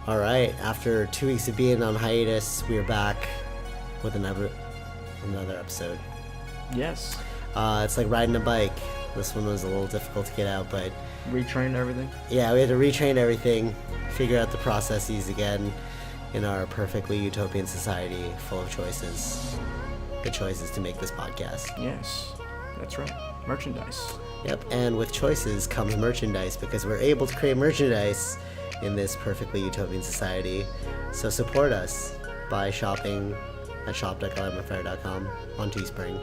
All right, after 2 weeks of being on hiatus, we are back with another episode. Yes. It's like riding a bike. This one was a little difficult to get out, but Retrained everything? yeah, we had to retrain everything, figure out the processes again in our perfectly utopian society full of choices. Good choices to make this podcast. Yes, that's right. Merchandise. Yep, and with choices comes merchandise because we're able to create merchandise in this perfectly utopian society. So support us by shopping at shop.GottaLightMyFire.com on Teespring.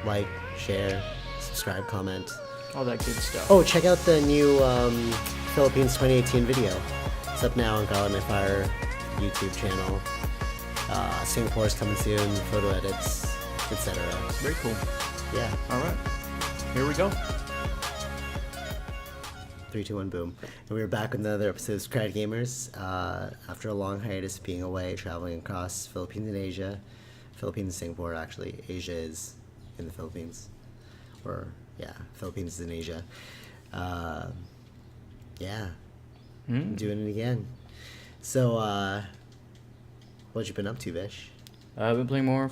Like, share, subscribe, comment. All that good stuff. Oh, check out the new Philippines 2018 video. It's up now on GottaLightMyFire YouTube channel. Singapore's coming soon, photo edits, etc. Very cool. Yeah. All right. Here we go. 3, 2, 1, boom. And we're back with another episode of Socratic Gamers. After a long hiatus being away, traveling across Philippines and Asia. Philippines and Singapore, actually. Asia is in the Philippines. Or, yeah, Philippines is in Asia. Yeah. I'm doing it again. So, what you been up to, Vish? I've been playing more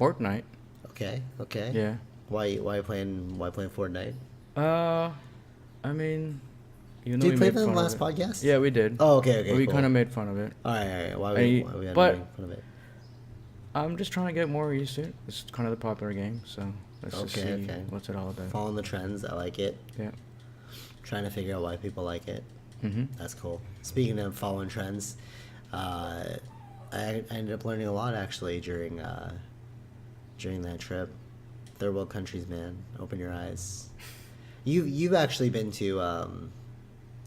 Fortnite. Okay. Yeah. Why playing Fortnite? I mean, even though Did we you play made that in fun the of last it. podcast? Yeah, we did. Oh, okay. We cool. kind of made fun of it. All right. Why we But- making fun of it? I'm just trying to get more used to it. It's kind of the popular game, so let's just see what's it all about. Following the trends, I like it. Yeah. Trying to figure out why people like it. Mm-hmm. That's cool. Speaking of following trends, I ended up learning a lot actually during that trip. Third world countries, man. Open your eyes. You've actually been to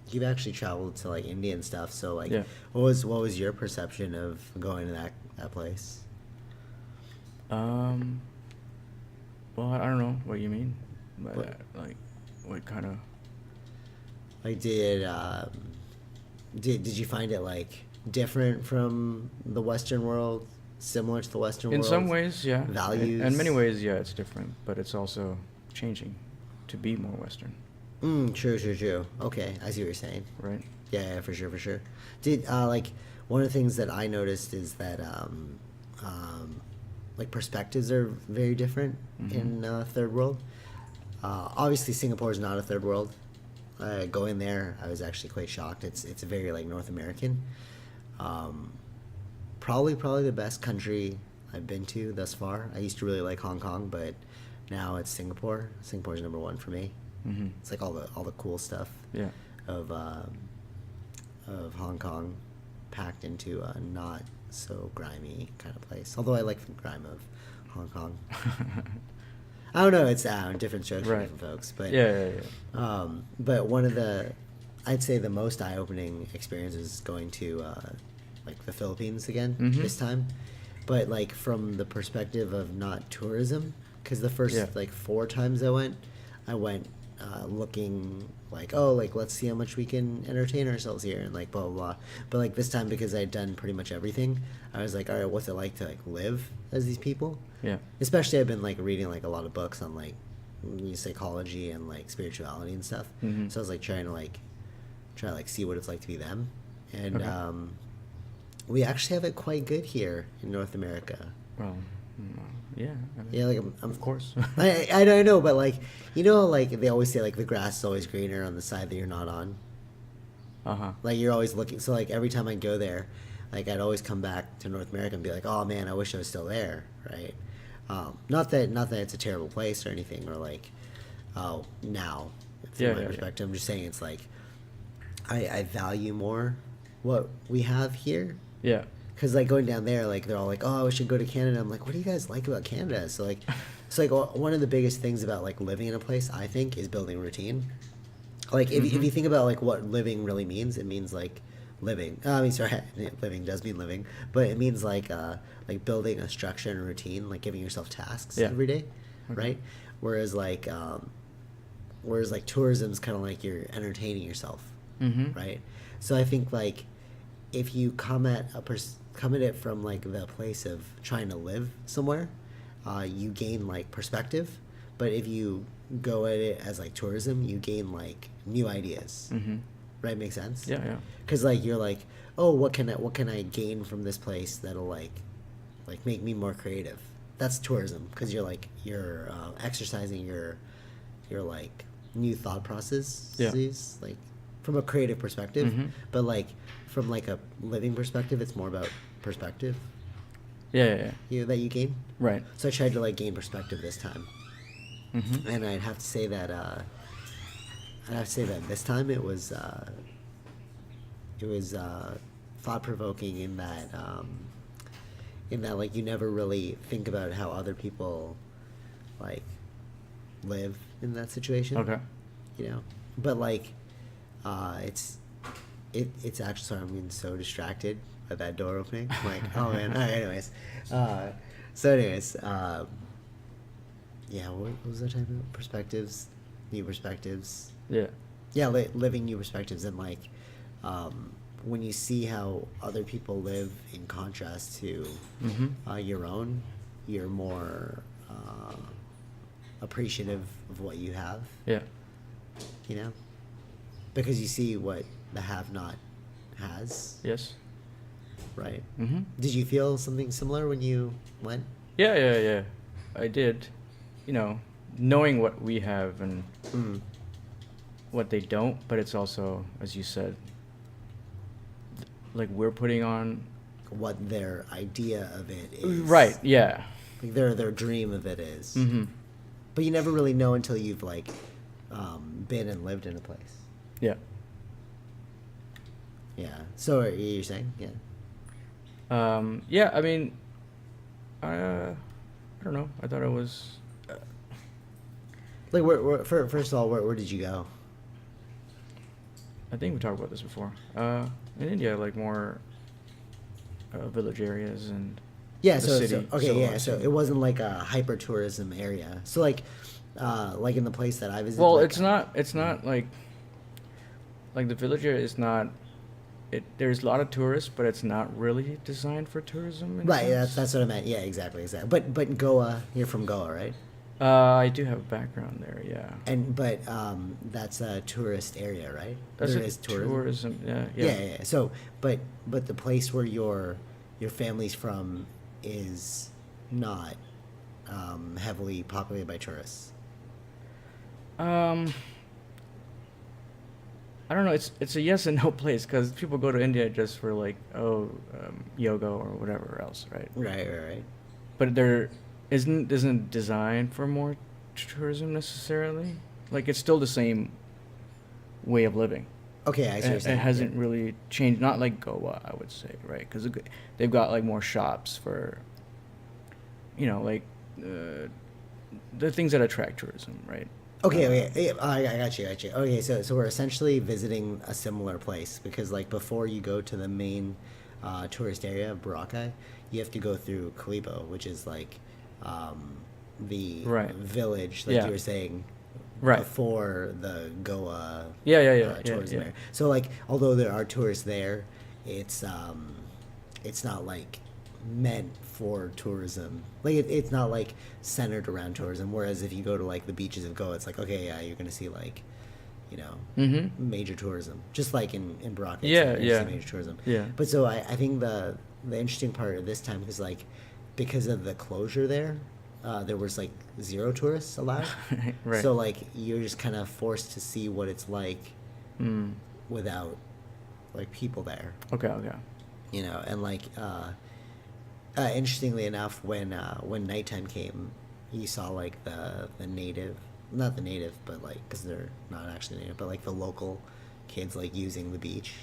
you've actually traveled to like India and stuff. So like, Yeah. what was your perception of going to that place? Well, I don't know what you mean, but What? like, what kind of? Like, did you find it like different from the Western world? Similar to the Western world? In some ways, yeah. Values? In many ways, yeah, it's different, but it's also changing to be more Western, True. Okay, I see what you're saying. right? Yeah, for sure. Did like one of the things that I noticed is that like perspectives are very different in third world. Obviously, Singapore is not a third world. Going there, I was actually quite shocked. It's very like North American. Probably the best country I've been to thus far. I used to really like Hong Kong, but now it's Singapore. Singapore's number one for me. Mm-hmm. It's like all the cool stuff Yeah. of Hong Kong packed into a not so grimy kind of place. Although I like the grime of Hong Kong. I don't know. It's different strokes for Right. different folks, but Yeah. but one of I'd say the most eye-opening experiences is going to like the Philippines again this time, but like from the perspective of not tourism, because the first like 4 times I went looking like, oh, like let's see how much we can entertain ourselves here and like blah blah blah. But like this time, because I'd done pretty much everything, I was like, all right, what's it like to like live as these people? Yeah. Especially I've been like reading like a lot of books on like psychology and like spirituality and stuff. So I was like trying to see what it's like to be them. And we actually have it quite good here in North America. Well, yeah. I mean, Yeah, like of course. I don't know, but like like they always say like the grass is always greener on the side that you're not on. Like you're always looking. So like every time I go there, like I'd always come back to North America and be like, oh man, I wish I was still there, right? Not that it's a terrible place or anything, or like now from my perspective. I'm just saying it's like I value more what we have here. Yeah. Because like going down there, like they're all like, oh, I should go to Canada. I'm like, what do you guys like about Canada? So like, it's like one of the biggest things about like living in a place, I think, is building routine. Like if you think about like what living really means, it means like living. I mean, sorry, living does mean living, but it means like building a structure and a routine, like giving yourself tasks every day, right? Whereas like tourism's kind of like you're entertaining yourself, right? So I think like if you come at it from like the place of trying to live somewhere, you gain like perspective. But if you go at it as like tourism, you gain like new ideas, right? Makes sense. Yeah. Because like you're like, oh, what can I gain from this place that'll like make me more creative? That's tourism, because you're exercising your like new thought processes, like from a creative perspective. Mm-hmm. But like from like a living perspective, it's more about perspective. Yeah. That you gain. Right. So I tried to like gain perspective this time, and I'd have to say that this time it was thought provoking in that like you never really think about how other people like live in that situation. Okay. But like it's actually, sorry, I'm getting so distracted by that door opening. I'm like, oh man. All right, anyways, yeah, what was I talking about? Perspectives, new perspectives. Yeah. Living new perspectives, and like when you see how other people live in contrast to your own, you're more appreciative of what you have. Yeah. Because you see what the have-not has. Yes. Right. Mm-hmm. Did you feel something similar when you went? Yeah. I did. Knowing what we have and what they don't, but it's also, as you said, like we're putting on what their idea of it is. Right. Yeah. Like their dream of it is. Mm-hmm. But you never really know until you've like been and lived in a place. Yeah. Yeah. So you're saying, yeah. Yeah. I mean, I don't know. I thought it was. Like, first of all, where did you go? I think we talked about this before. In India, like more village areas and Yeah, the so city. So it wasn't like a hyper tourism area. So like in the place that I visited. Well, like, it's not like the village area is not. There's a lot of tourists, but it's not really designed for tourism. Right, that's what I meant. Yeah, exactly. But Goa, you're from Goa, right? I do have a background there, yeah. But that's a tourist area, right? That's there a is tourism. Yeah. Yeah. So, but the place where your family's from is not heavily populated by tourists. I don't know. It's a yes and no place, because people go to India just for like yoga or whatever else, right? Right. But there isn't designed for more tourism necessarily. Like it's still the same way of living. Okay, I see what you're saying. It hasn't really changed. Not like Goa, I would say, right? Because they've got like more shops for, like the things that attract tourism, right? Okay. I got you. Okay, so we're essentially visiting a similar place, because like before you go to the main tourist area of Boracay, you have to go through Kalibo, which is like the village, like you were saying, before the Goa tourism area. So like, although there are tourists there, it's not like meant for tourism. Like it's not like centered around tourism. Whereas if you go to like the beaches of Goa, it's like, okay, yeah, you're gonna see like, major tourism. Just like in Boracay, see major tourism. Yeah. But so I think the interesting part of this time is like, because of the closure there was like 0 tourists allowed. Right. So like you're just kind of forced to see what it's like without like people there. Okay. And like interestingly enough, when nighttime came, you saw like the native, not the native, but like, because they're not actually native, but like the local kids like using the beach.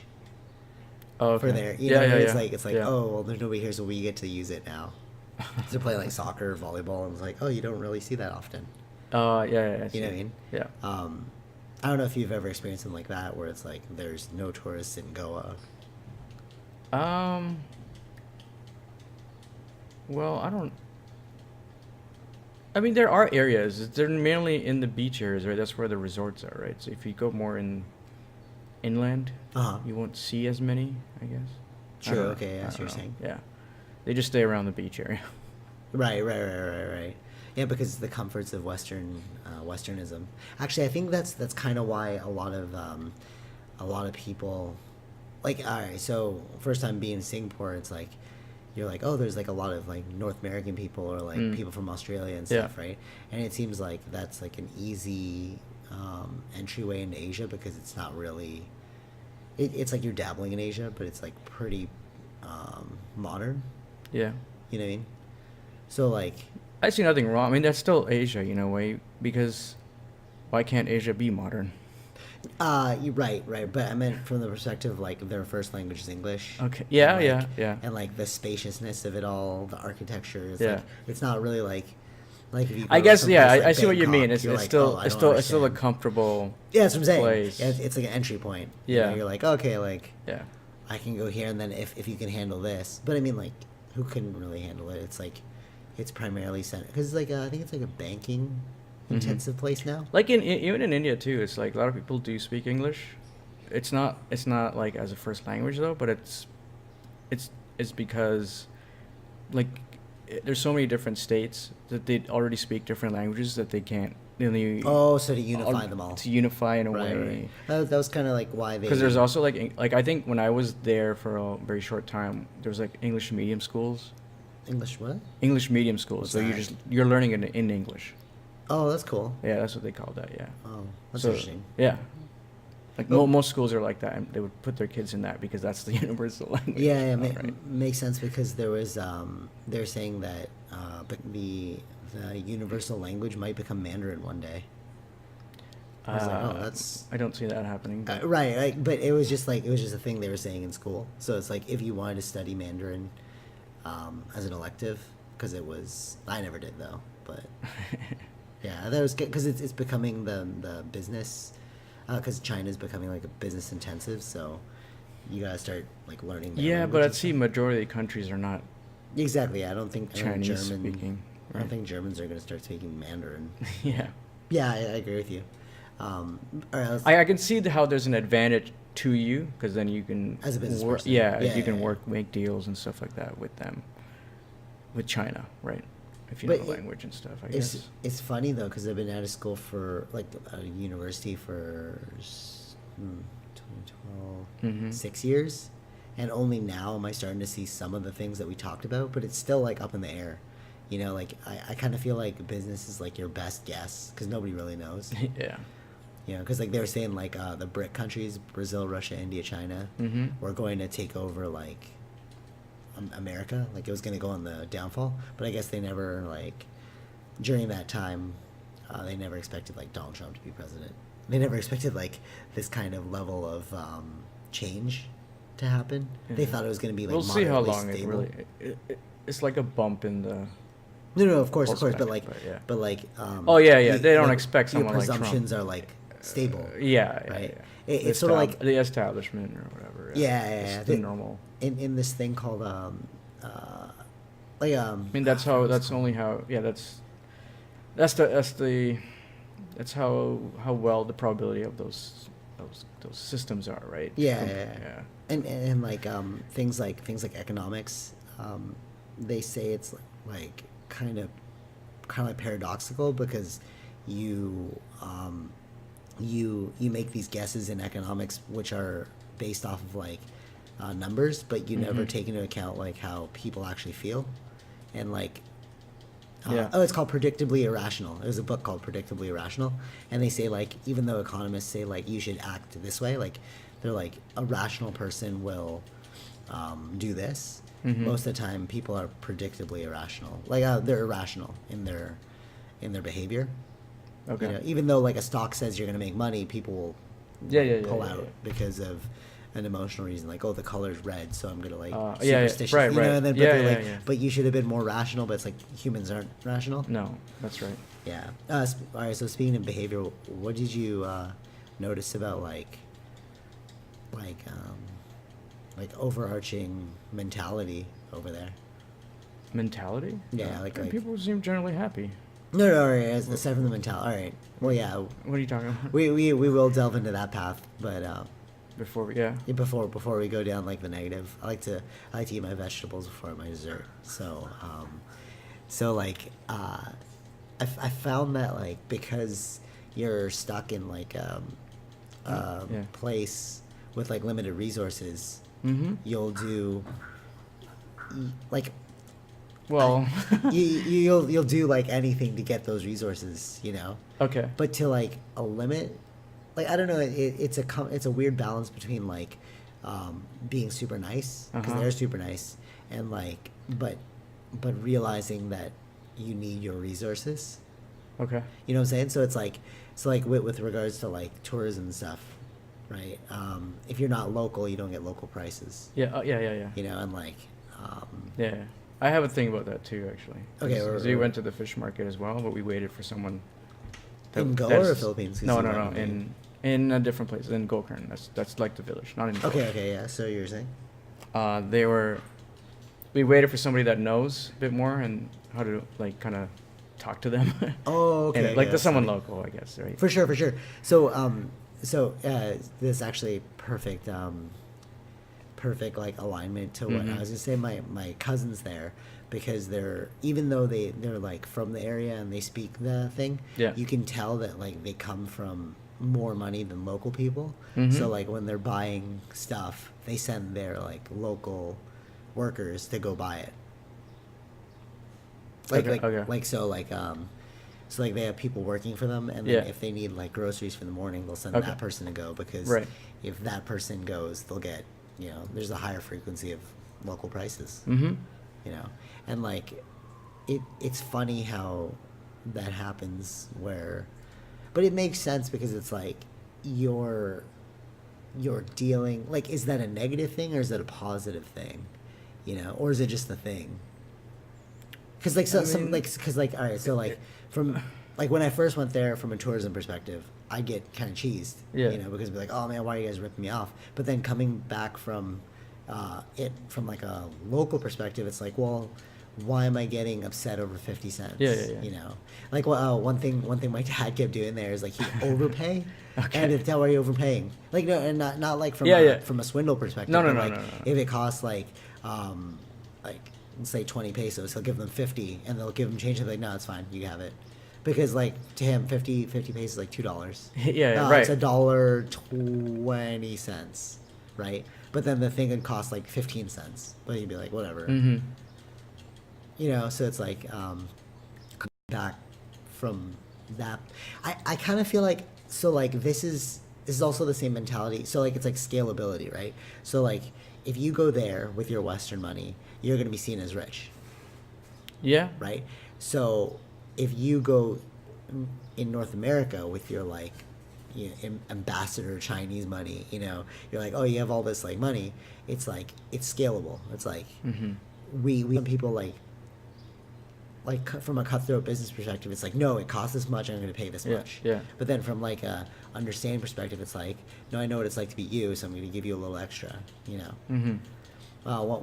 Oh, okay. For their, it's like oh, well, there's nobody here, so we get to use it now. To play like soccer or volleyball, and it's like, oh, you don't really see that often. Yeah. You know what I mean? Yeah. I don't know if you've ever experienced something like that, where it's like there's no tourists in Goa. Well, I mean, there are areas. They're mainly in the beach areas, right? That's where the resorts are, right? So if you go more inland, you won't see as many, I guess. True. Okay. That's what you're saying. Yeah. They just stay around the beach area. Right. Yeah, because the comforts of Westernism. Actually, I think that's kind of why a lot of a lot of people, like, all right, so first time being in Singapore, it's like, you're like, oh, there's like a lot of like North American people or like people from Australia and stuff, Yeah. right? And it seems like that's like an easy entryway into Asia because it's not really, it's like you're dabbling in Asia, but it's like pretty modern. Yeah. You know what I mean? So like, I see nothing wrong. I mean, that's still Asia, in a way, because why can't Asia be modern? you're right, but I meant from the perspective of like their first language is English. Okay. Yeah, and, like, yeah. And like the spaciousness of it all, the architecture is Yeah. like it's not really like if you. I go guess, someplace yeah, like I see what you mean. Bangkok, It's you're it's like, still oh, I it's don't still a understand. comfortable Yeah, that's what I'm saying. place. Yeah, it's like an entry point. Yeah. You're like, okay, like Yeah. I can go here, and then if you can handle this, but I mean, like, who couldn't really handle it? It's like it's primarily center because like I think it's like a banking intensive place now. Like even in India too, it's like a lot of people do speak English. It's not like as a first language though, but it's because like there's so many different states that they already speak different languages that they can't really Oh, so to unify them all. to unify in a Right, way. right. That was kind of like why they. Because there's also like I think when I was there for a very short time, there was like English medium schools. English what? English medium schools. What's So that? you're learning in English. Oh, that's cool. Yeah, that's what they call that. Yeah. Oh, that's So, interesting. Yeah. Like Oh. most schools are like that, and they would put their kids in that because that's the universal language. Yeah, right? makes sense because there was they're saying that but the universal language might become Mandarin one day. I was like, oh, that's I don't see that happening. But right. Like, but it was just a thing they were saying in school. So it's like if you wanted to study Mandarin as an elective, because it was I never did though, but yeah, that was good because it's becoming the business because China's becoming like a business intensive, so you gotta start like learning. Their yeah, language but and I'd see stuff. majority of the countries are not Exactly. I don't think Chinese German, speaking. I don't Right? think Germans are gonna start speaking Mandarin. Yeah. Yeah, I agree with you. All right, I can see how there's an advantage to you because then you can As a business work. person. Yeah, Yeah, you can yeah, work, make deals and stuff like that with them, with China, right? If you But know the language and stuff, I It's guess. it's funny though because I've been out of school for like a university for 2012, Mhm. 6 years, and only now am I starting to see some of the things that we talked about, but it's still like up in the air. You know, like I kind of feel like business is like your best guess because nobody really knows. Yeah. You know, because like they were saying like the BRIC countries, Brazil, Russia, India, China, Mhm. were going to take over like America. Like it was going to go on the downfall, but I guess they never like during that time they never expected like Donald Trump to be president. They never expected like this kind of level of change to happen. They Yeah. thought it was going to be like We'll see how moderately long stable. it really. It's like a bump in the. No, of course, Prospect, but like, but yeah. but like. Oh, yeah. They don't expect your someone like Trump. presumptions are like stable. Yeah, Right. Yeah. It's sort of like the establishment or whatever. Yeah. It's the normal. in this thing called like I mean, that's how. That's only how. Yeah, that's how well the probability of those systems are, right? Yeah. And like things like economics, they say it's like kind of like paradoxical because you you make these guesses in economics which are based off of like numbers, but you never take into account like how people actually feel, and like Yeah. oh, it's called Predictably Irrational. There's a book called Predictably Irrational, and they say like even though economists say like you should act this way, like they're like a rational person will do this. Most of the time, people are predictably irrational. Like they're irrational in their behavior. Okay. You know, even though like a stock says you're going to make money, people will pull out because of an emotional reason, like, oh, the color's red, so I'm gonna like superstitious, right, you know, right. and then but Yeah, they're yeah, like, yeah. but you should have been more rational. But it's like humans aren't rational. No, that's right. Yeah. All right. So speaking of behavior, what did you notice about like overarching mentality over there? Mentality? Yeah, like people seem generally happy. No, all right. Aside from the mentality, all right. Well, yeah, What are you talking about? we will delve into that path, but Before before we go down like the negative, I like to eat my vegetables before my dessert. So like I found that like because you're stuck in like Yeah. place with like limited resources, Mm-hmm. you'll do like Well. you'll do like anything to get those resources, you know. Okay. But to like a limit, like I don't know, it's a weird balance between like being super nice because Uh-huh. they're super nice and like but realizing that you need your resources. Okay. You know what I'm saying? So it's like with regards to like tourism and stuff, right? If you're not local, you don't get local prices. Yeah. Yeah. You know, and like Yeah. I have a thing about that too, actually. Okay, Because or- we went to the fish market as well, but we waited for someone. in Goa or that's- Philippines? 'Cause No, you no, went no. In a different place, in Gokarn. That's like the village, not in. Goa. Okay, yeah. So you're saying? They were. We waited for somebody that knows a bit more and how to like kind of talk to them. Oh, okay. And, like okay, to someone sorry. local, I guess, right? For sure. So, this is actually perfect, perfect like alignment to what Mhm. I was gonna say. My cousins there, because even though they're like from the area and they speak the thing, Yeah. you can tell that like they come from more money than local people. Mhm. So like when they're buying stuff, they send their like local workers to go buy it. So like they have people working for them, and then Yeah. if they need like groceries for the morning, they'll send Okay. that person to go because Right. if that person goes, they'll get, you know, there's a higher frequency of local prices, Mm-hmm. you know, and like it's funny how that happens but it makes sense because it's like you're dealing like, is that a negative thing or is that a positive thing, you know, or is it just a thing? Because like all right, so like from like when I first went there from a tourism perspective, I get kind of cheesed, Yeah. you know, because be like, oh man, why are you guys ripping me off? But then coming back from it from like a local perspective, it's like, well, why am I getting upset over 50 cents? Yeah. You know, like one thing my dad kept doing there is like he'd overpay, Okay. and if why are you overpaying? Like no, and not like from Yeah. from a swindle perspective. No, but, no, like, no. If it costs like say 20 pesos, he'll give them 50 and they'll give him change and be like, no, it's fine, you have it, because like to him 50 pesos is like $2. Yeah, right. It's $1.20, right? But then the thing would cost like 15 cents, but he'd be like, whatever. Mm-hmm. You know, so it's like back from that, I kind of feel like, so like this is also the same mentality. So like it's like scalability, right? So like if you go there with your Western money, you're going to be seen as rich, Yeah. right? So if you go in North America with your like, you know, ambassador Chinese money, you know, you're like, oh, you have all this like money. It's like it's scalable. It's like Mm-hmm. we people like from a cutthroat business perspective, it's like, no, it costs this much, I'm going to pay this much. Yeah. But then from like a understanding perspective, it's like, no, I know what it's like to be you, so I'm going to give you a little extra, you know. Mm-hmm.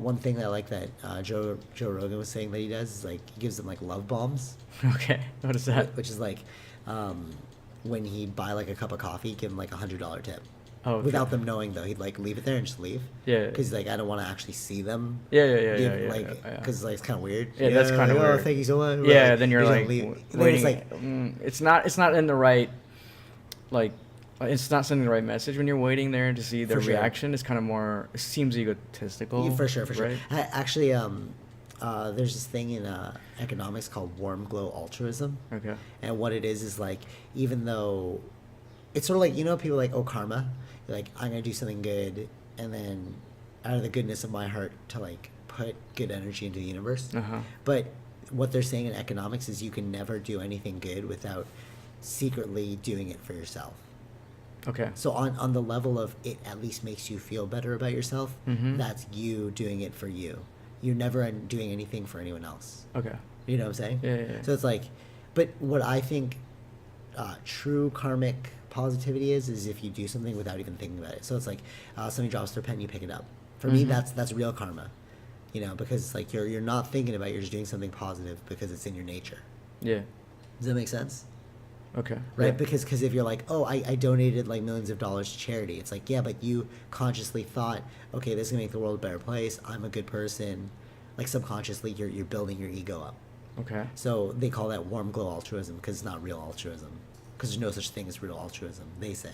One thing that I like that Joe Rogan was saying that he does is like he gives them like love bombs, Okay. What is that? which is like when he'd buy like a cup of coffee, give them like $100 tip. Oh, okay. Without them knowing though, he'd like leave it there and just leave. Yeah. Because like I don't want to actually see them. Yeah. Like yeah. because like it's kind of weird. Yeah, that's kinda like, weird. Oh, thank you so much. Yeah, Like, then you're just like leave. waiting. And then it's like it's not in the right, like, it's not sending the right message when you're waiting there to see their For sure. reaction. It's kind of more, it seems egotistical. for sure. Right? Actually, there's this thing in economics called warm glow altruism, Okay. and what it is like, even though it's sort of like, you know, people are like, oh, karma. You're like, I'm gonna do something good, and then out of the goodness of my heart to like put good energy into the universe. Uh-huh. But what they're saying in economics is you can never do anything good without secretly doing it for yourself. Okay. So on the level of it at least makes you feel better about yourself, Mhm. that's you doing it for you. You're never doing anything for anyone else. Okay. You know what I'm saying? Yeah. So it's like, but what I think true karmic positivity is if you do something without even thinking about it. So it's like somebody drops their pen, you pick it up. For me, Mhm. that's real karma. You know, because it's like you're not thinking about it, you're just doing something positive because it's in your nature. Yeah. Does that make sense? Okay. Right, Yeah. because if you're like, oh, I donated like millions of dollars to charity, it's like, yeah, but you consciously thought, okay, this is gonna make the world a better place, I'm a good person. Like subconsciously you're building your ego up. Okay. So they call that warm glow altruism because it's not real altruism, because there's no such thing as real altruism, they say.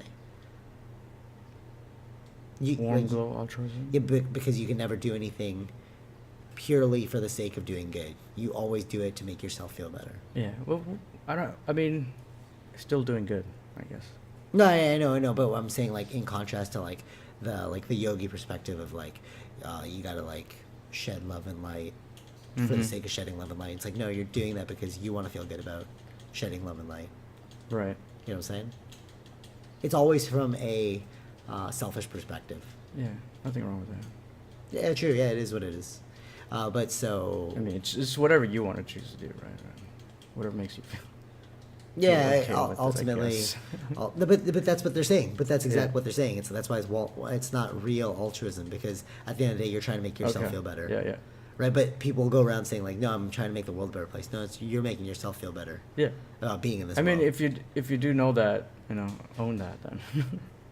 Warm glow altruism. Yeah, because you can never do anything purely for the sake of doing good. You always do it to make yourself feel better. Yeah. Well, I mean, still doing good, I guess. No, I know, but I'm saying like in contrast to like the yogi perspective of like, you gotta like shed love and light for the sake of shedding love and light. It's like, no, you're doing that because you want to feel good about shedding love and light. Right. You know what I'm saying? It's always from a selfish perspective. Yeah. Nothing wrong with that. Yeah, true. Yeah, it is what it is. But so. I mean, it's whatever you want to choose to do, right? Whatever makes you feel. Yeah, okay with it, I ultimately. guess. But that's what they're saying. But that's exactly Yeah. what they're saying. That's why it's not real altruism, because at the end of the day, you're trying to make yourself Okay. feel better. Yeah, yeah. Right, but people go around saying like, "No, I'm trying to make the world a better place." No, you're making yourself feel better. Yeah. About being in this. I mean, world. if you do know that, own that then.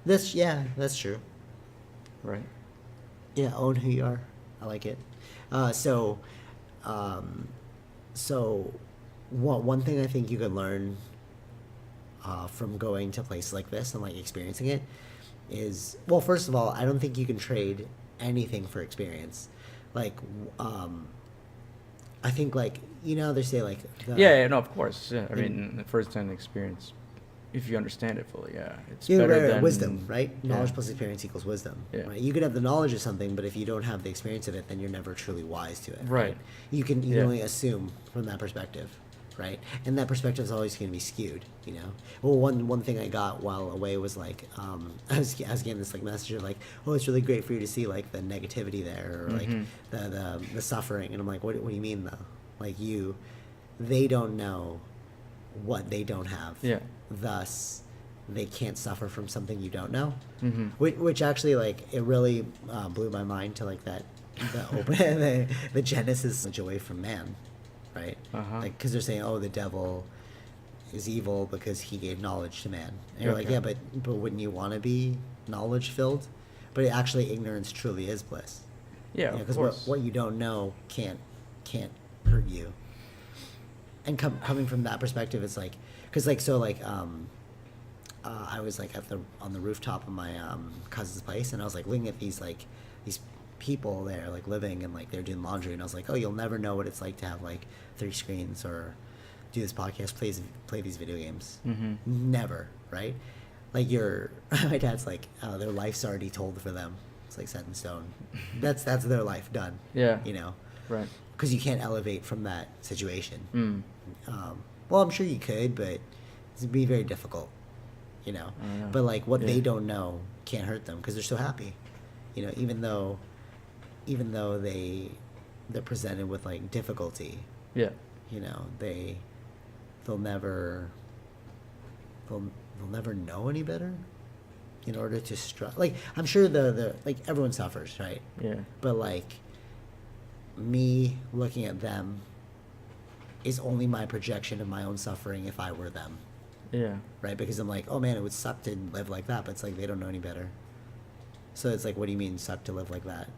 That's true. Right. Yeah, own who you are. I like it. So one thing I think you could learn from going to places like this and like experiencing it is, well, first of all, I don't think you can trade anything for experience. Like, I think like they say like Yeah, no, of course. Yeah, I mean, the first-hand experience, if you understand it fully, yeah, it's yeah, better right, than wisdom, right? Yeah. Knowledge plus experience equals wisdom. Yeah. Right? You could have the knowledge of something, but if you don't have the experience of it, then you're never truly wise to it. Right. You can Yeah. only assume from that perspective, right? And that perspective is always going to be skewed. Well, one thing I got while away was like, I was getting this like message of like, oh, it's really great for you to see like the negativity there, or like the suffering, and I'm like, what do you mean though? Like they don't know what they don't have. Yeah. Thus, they can't suffer from something you don't know. Mm-hmm. Which actually, like, it really blew my mind to like the the genesis of joy from man, right? Uh-huh. Like, because they're saying, oh, the devil is evil because he gave knowledge to man. And you're like, Okay. yeah, but wouldn't you want to be knowledge filled? But actually, ignorance truly is bliss. Yeah, of Because course. what you don't know can't hurt you. And coming from that perspective, it's like, because like so like I was like on the rooftop of my cousin's place, and I was like looking at these people there like living, and like they're doing laundry, and I was like, oh, you'll never know what it's like to have like 3 screens or do this podcast, play these video games. Mm-hmm. Never, right? Like my dad's like, their life's already told for them. It's like set in stone. That's their life done. Yeah. Right. Because you can't elevate from that situation. Mm. Well, I'm sure you could, but it'd be very difficult. I don't know. But like what Yeah. they don't know can't hurt them because they're so happy. Even though they're presented with like difficulty. Yeah. They'll never know any better. In order to like, I'm sure the like everyone suffers, right? Yeah. But like, me looking at them is only my projection of my own suffering if I were them, Yeah. right? Because I'm like, oh man, it would suck to live like that, but it's like they don't know any better. So it's like, what do you mean suck to live like that?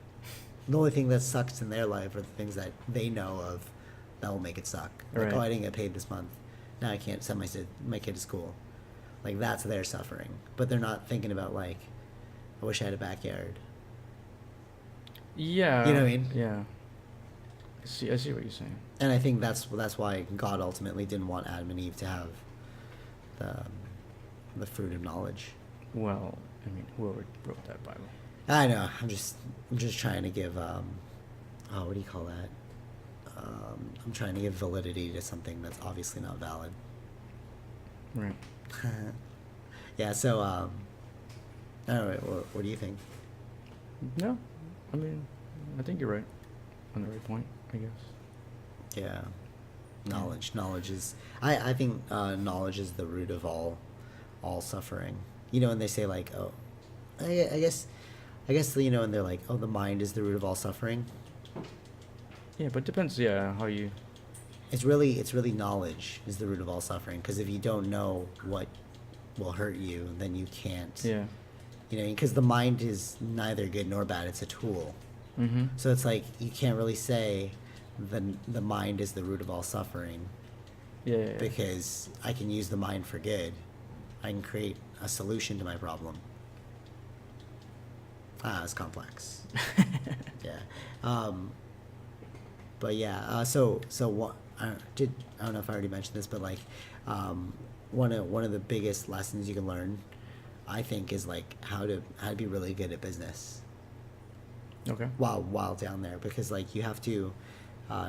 The only thing that sucks in their life are the things that they know of that will make it suck. Like, Right. oh, I didn't get paid this month. Now I can't send my kid to school. Like, that's their suffering. But they're not thinking about like, I wish I had a backyard. Yeah. You know what I mean? Yeah. I see what you're saying. And I think that's why God ultimately didn't want Adam and Eve to have the fruit of knowledge. Well, I mean, whoever wrote that Bible. I know. I'm just trying to give what do you call that? I'm trying to give validity to something that's obviously not valid. Right. Yeah. So I don't know. What do you think? No, I mean, I think you're right. On the right point, I guess. Yeah. Knowledge is. I think knowledge is the root of all suffering. And they say like, oh, I guess and they're like, oh, the mind is the root of all suffering. Yeah, but it depends. Yeah, how you. It's really knowledge is the root of all suffering, because if you don't know what will hurt you, then you can't. Yeah. Because the mind is neither good nor bad. It's a tool. Mm-hmm. So it's like you can't really say the mind is the root of all suffering. Yeah. Because I can use the mind for good. I can create a solution to my problem. It's complex. Yeah. But yeah. So what? I don't know if I already mentioned this, but like, one of the biggest lessons you can learn, I think, is like how to be really good at business. Okay. While down there, because like you have to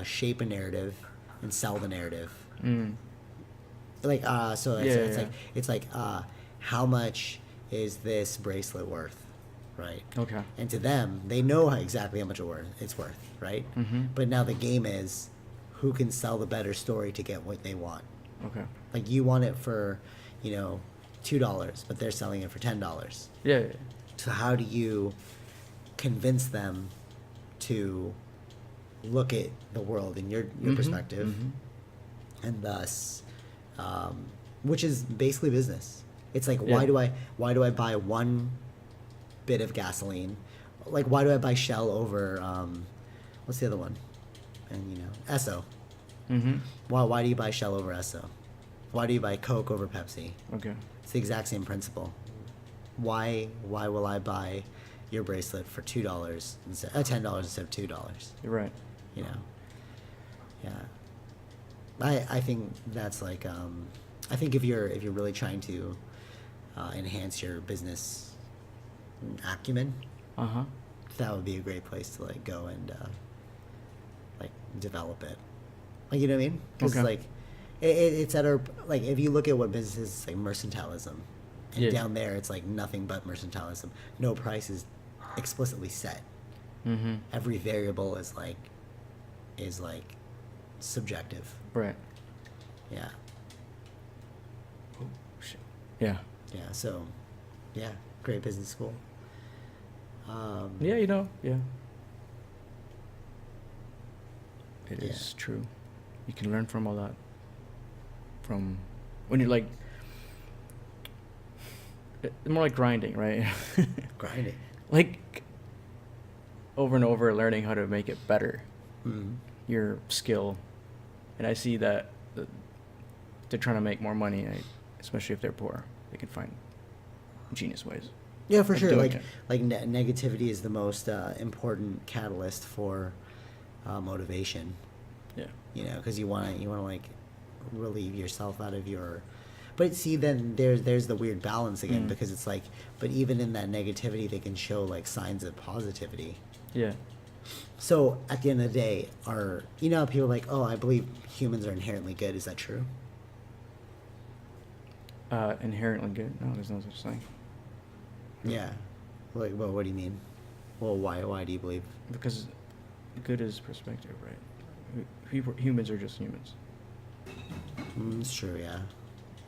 shape a narrative and sell the narrative. Like so it's like how much is this bracelet worth, right? Okay. And to them, they know exactly how much it's worth, right? But now the game is who can sell the better story to get what they want. Okay. Like you want it for, $2, but they're selling it for $10. Yeah. So how do you convince them to look at the world in your perspective, and thus, which is basically business. It's like why do I buy one bit of gasoline? Like why do I buy Shell over what's the other one? And Esso. Why do you buy Shell over Esso? Why do you buy Coke over Pepsi? Okay. It's the exact same principle. Why will I buy your bracelet for $2 instead $10 instead of $2? You're right. Yeah. I think that's like I think if you're really trying to enhance your business acumen, that would be a great place to like go and like develop it. Like you know what I mean? Because like it's at our like if you look at what business is, it's like mercantilism, and down there it's like nothing but mercantilism. No price is explicitly set. Every variable is like subjective. Right. Yeah. Oh shit. Yeah. Yeah. So, yeah, great business school. Yeah. Yeah. It is true. You can learn from all that. From when you're like, more like grinding, right? Grinding. Like over and over learning how to make it better. Your skill. And I see that they're trying to make more money, especially if they're poor. They can find ingenious ways. Yeah, for sure. Like Negativity is the most important catalyst for motivation. Yeah. Because you want to like relieve yourself out of your. But see, then there's the weird balance again, because it's like, but even in that negativity, they can show like signs of positivity. Yeah. So at the end of the day, how people are like, oh, I believe humans are inherently good. Is that true? Inherently good? No, there's no such thing. Yeah. Like, well, what do you mean? Well, why do you believe? Because good is perspective, right? Humans are just humans. It's true, yeah.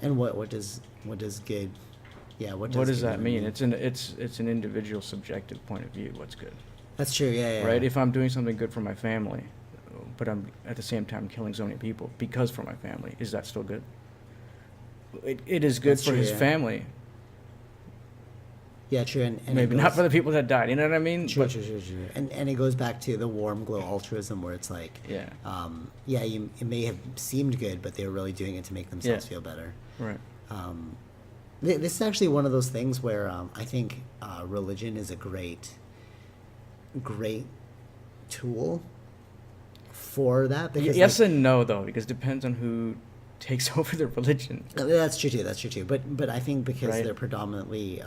And what does good? Yeah, what does good that mean? It's an individual subjective point of view. What's good? That's true, yeah. Right. If I'm doing something good for my family, but I'm at the same time killing so many people because for my family, is that still good? It is good for his family. Yeah, true. And maybe not for the people that died. You know what I mean? True. And it goes back to the warm glow altruism, where it's like, it may have seemed good, but they were really doing it to make themselves feel better. Right. This is actually one of those things where I think religion is a great tool for that. Because yes and no, though, because it depends on who takes over the religion. That's true too. But I think because they're predominantly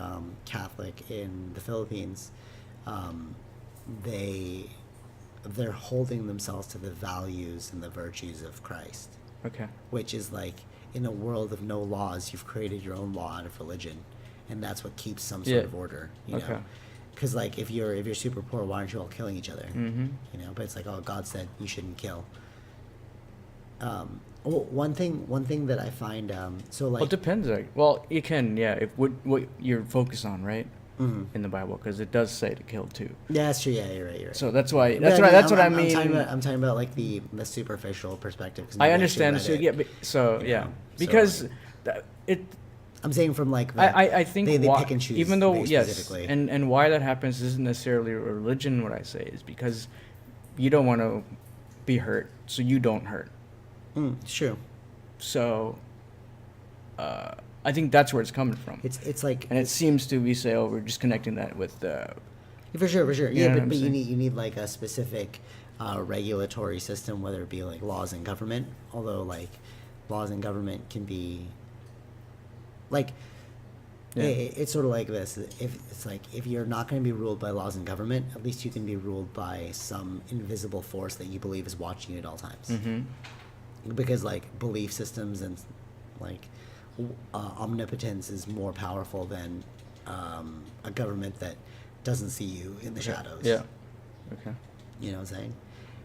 Catholic in the Philippines, they're holding themselves to the values and the virtues of Christ. Okay. Which is like, in a world of no laws, you've created your own law out of religion, and that's what keeps some sort of order. You know, because like if you're super poor, why aren't you all killing each other? But it's like, oh, God said you shouldn't kill. One thing that I find so like, well, it depends. You can if what you're focused on, right? In the Bible, because it does say to kill too. Yeah, that's true. Yeah, you're right. So that's why. That's what I mean. I'm talking about like the superficial perspective. I understand. Because I'm saying from like I think they pick and choose, even though and why that happens isn't necessarily a religion. What I say is because you don't want to be hurt, so you don't hurt. It's true. So. I think that's where it's coming from. It's like, and it seems to be we're just connecting that with For sure, for sure. You Yeah, know what but, I'm but you saying? need like a specific regulatory system, whether it be like laws and government. Although like laws and government can be like Yeah. it's sort of like this. If it's like if you're not going to be ruled by laws and government, at least you can be ruled by some invisible force that you believe is watching you at all times. Because like belief systems and like omnipotence is more powerful than a government that doesn't see you in the shadows. Yeah. Okay. You know what I'm saying?